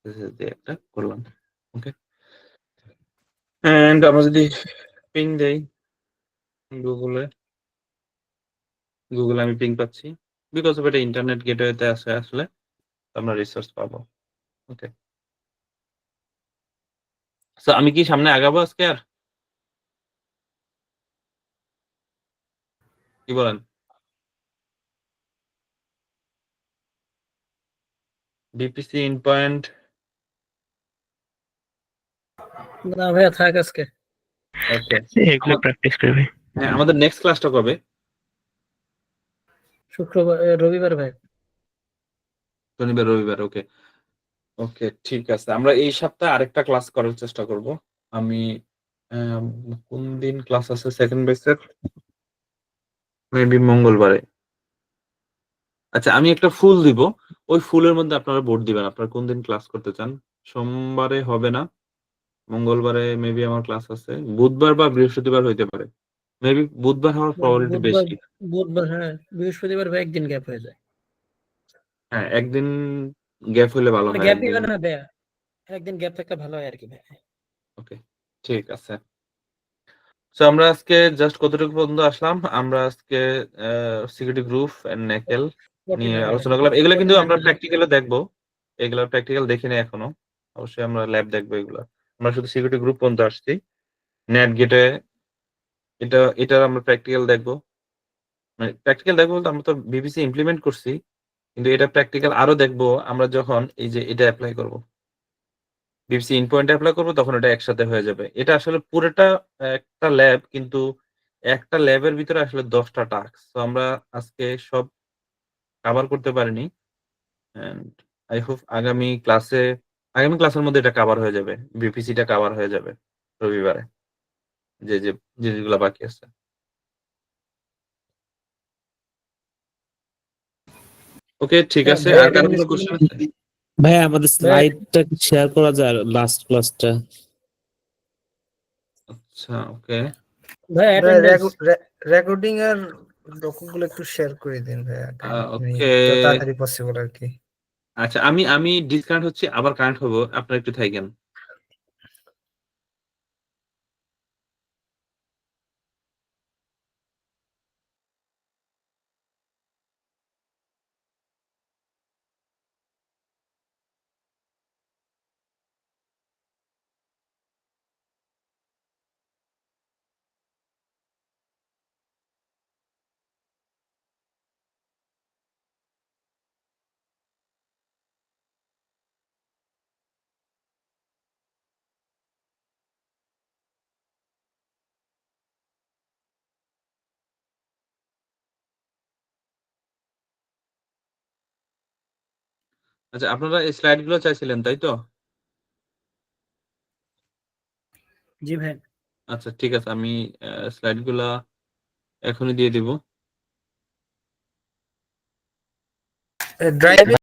SSH দিয়ে একটা করলাম। ওকে। অ্যান্ড আমরা যদি পিং দেই গুগলে আমি পিং পাচ্ছি। বিকজ অফ এটা ইন্টারনেট গেটওয়েতে আছে আসলে। আমরা রিসোর্স পাবো। ওকে। সো আমি কি সামনে আগাবো আজকে আর? কি বলেন? VPC ইন পয়েন্ট না ভাইয়া থাক আজকে। ওকে। এগুলো প্র্যাকটিস করবে। হ্যাঁ, আমাদের নেক্সট ক্লাসটা কবে? রবিবার ভাই। শনিবার রবিবার। ওকে। ওকে, ঠিক আছে। আমরা এই সপ্তাহে আরেকটা ক্লাস করার চেষ্টা করব। আমি আম, কোন দিন ক্লাস আছে সেকেন্ড ব্যাচের? মেবি মঙ্গলবারে। আচ্ছা, আমি একটা ফুল দিব। ওই ফুলের মধ্যে আপনারা ভোট দিবেন। আপনারা কোন দিন ক্লাস করতে চান? সোমবারে হবে না। মঙ্গলবারে মেবি আমার ক্লাস আছে। বুধবার বা বৃহস্পতিবার হইতে পারে। মেবি বুধবার হওয়ার প্রবাবিলিটি বুধবার বেশি। বুধবার হ্যাঁ, বৃহস্পতিবার ভাই একদিন গ্যাপ হয়ে যায়। হ্যাঁ, একদিন গ্যাপ হলে ভালো মানে হয়। গ্যাপই একদিন। হয় না ভাইয়া, একদিন গ্যাপ থাকলে ভালো হয় আর কি ভাই। ওকে, ঠিক আছে। সো আমরা আজকে জাস্ট কতটুকু পর্যন্ত আসলাম? আমরা আজকে সিকিউরিটি গ্রুপ এন্ড নেকেল নিয়ে 49 আলোচনা করলাম। এগুলো কিন্তু আমরা 49 প্র্যাকটিক্যালে দেখবো। এগুলো প্র্যাকটিক্যাল দেখিনি এখনো। অবশ্যই আমরা ল্যাব দেখবো এগুলো। আমরা শুধু সিকিউরিটি গ্রুপ পর্যন্ত আসছি। নেট গেটে এটার আমরা প্র্যাকটিক্যাল দেখবো। মানে প্র্যাকটিক্যাল দেখবো বলতে আমরা তো বিবিসি ইমপ্লিমেন্ট করছি, কিন্তু এটা প্র্যাকটিক্যাল আরো দেখবো আমরা যখন এই যে এটা অ্যাপ্লাই করব। বিবিসি ইন পয়েন্ট অ্যাপ্লাই করবো তখন এটা একসাথে হয়ে যাবে। এটা আসলে পুরোটা একটা ল্যাব, কিন্তু একটা ল্যাবের ভিতরে আসলে 10টা টাস্ক। তো আমরা আজকে সব কভার করতে পারিনি। এন্ড আই হোপ আগামী ক্লাসের মধ্যে এটা কভার হয়ে যাবে। বিপিসিটা কভার হয়ে যাবে রবিবারে, যে যে জিনিসগুলো বাকি আছে। ওকে, ঠিক হ্যাঁ আছে। ভাইয়া, আর কারো কোনো কোশ্চেন আছে? ভাইয়া আমাদের ভাইয়া স্লাইডটা শেয়ার করা যায় লাস্ট ক্লাসটা? আচ্ছা, ওকে। ভাইয়া অ্যাটেন্ডেন্স। রেকর্ডিং এর ডকুগুলো একটু শেয়ার করে দিন ভাইয়া, ওকে, যত তাড়াতাড়ি পসিবল আর কি। আচ্ছা, আমি ডিসকানেক্ট হচ্ছি, আবার কানেক্ট হবো। আপনারা একটু থাকেন। আচ্ছা, আপনারা এই স্লাইড গুলো চাইছিলেন তাই তো? জি ভাই। আচ্ছা, ঠিক আছে। আমি স্লাইড গুলা এখনই দিয়ে দিব। ড্রাইভে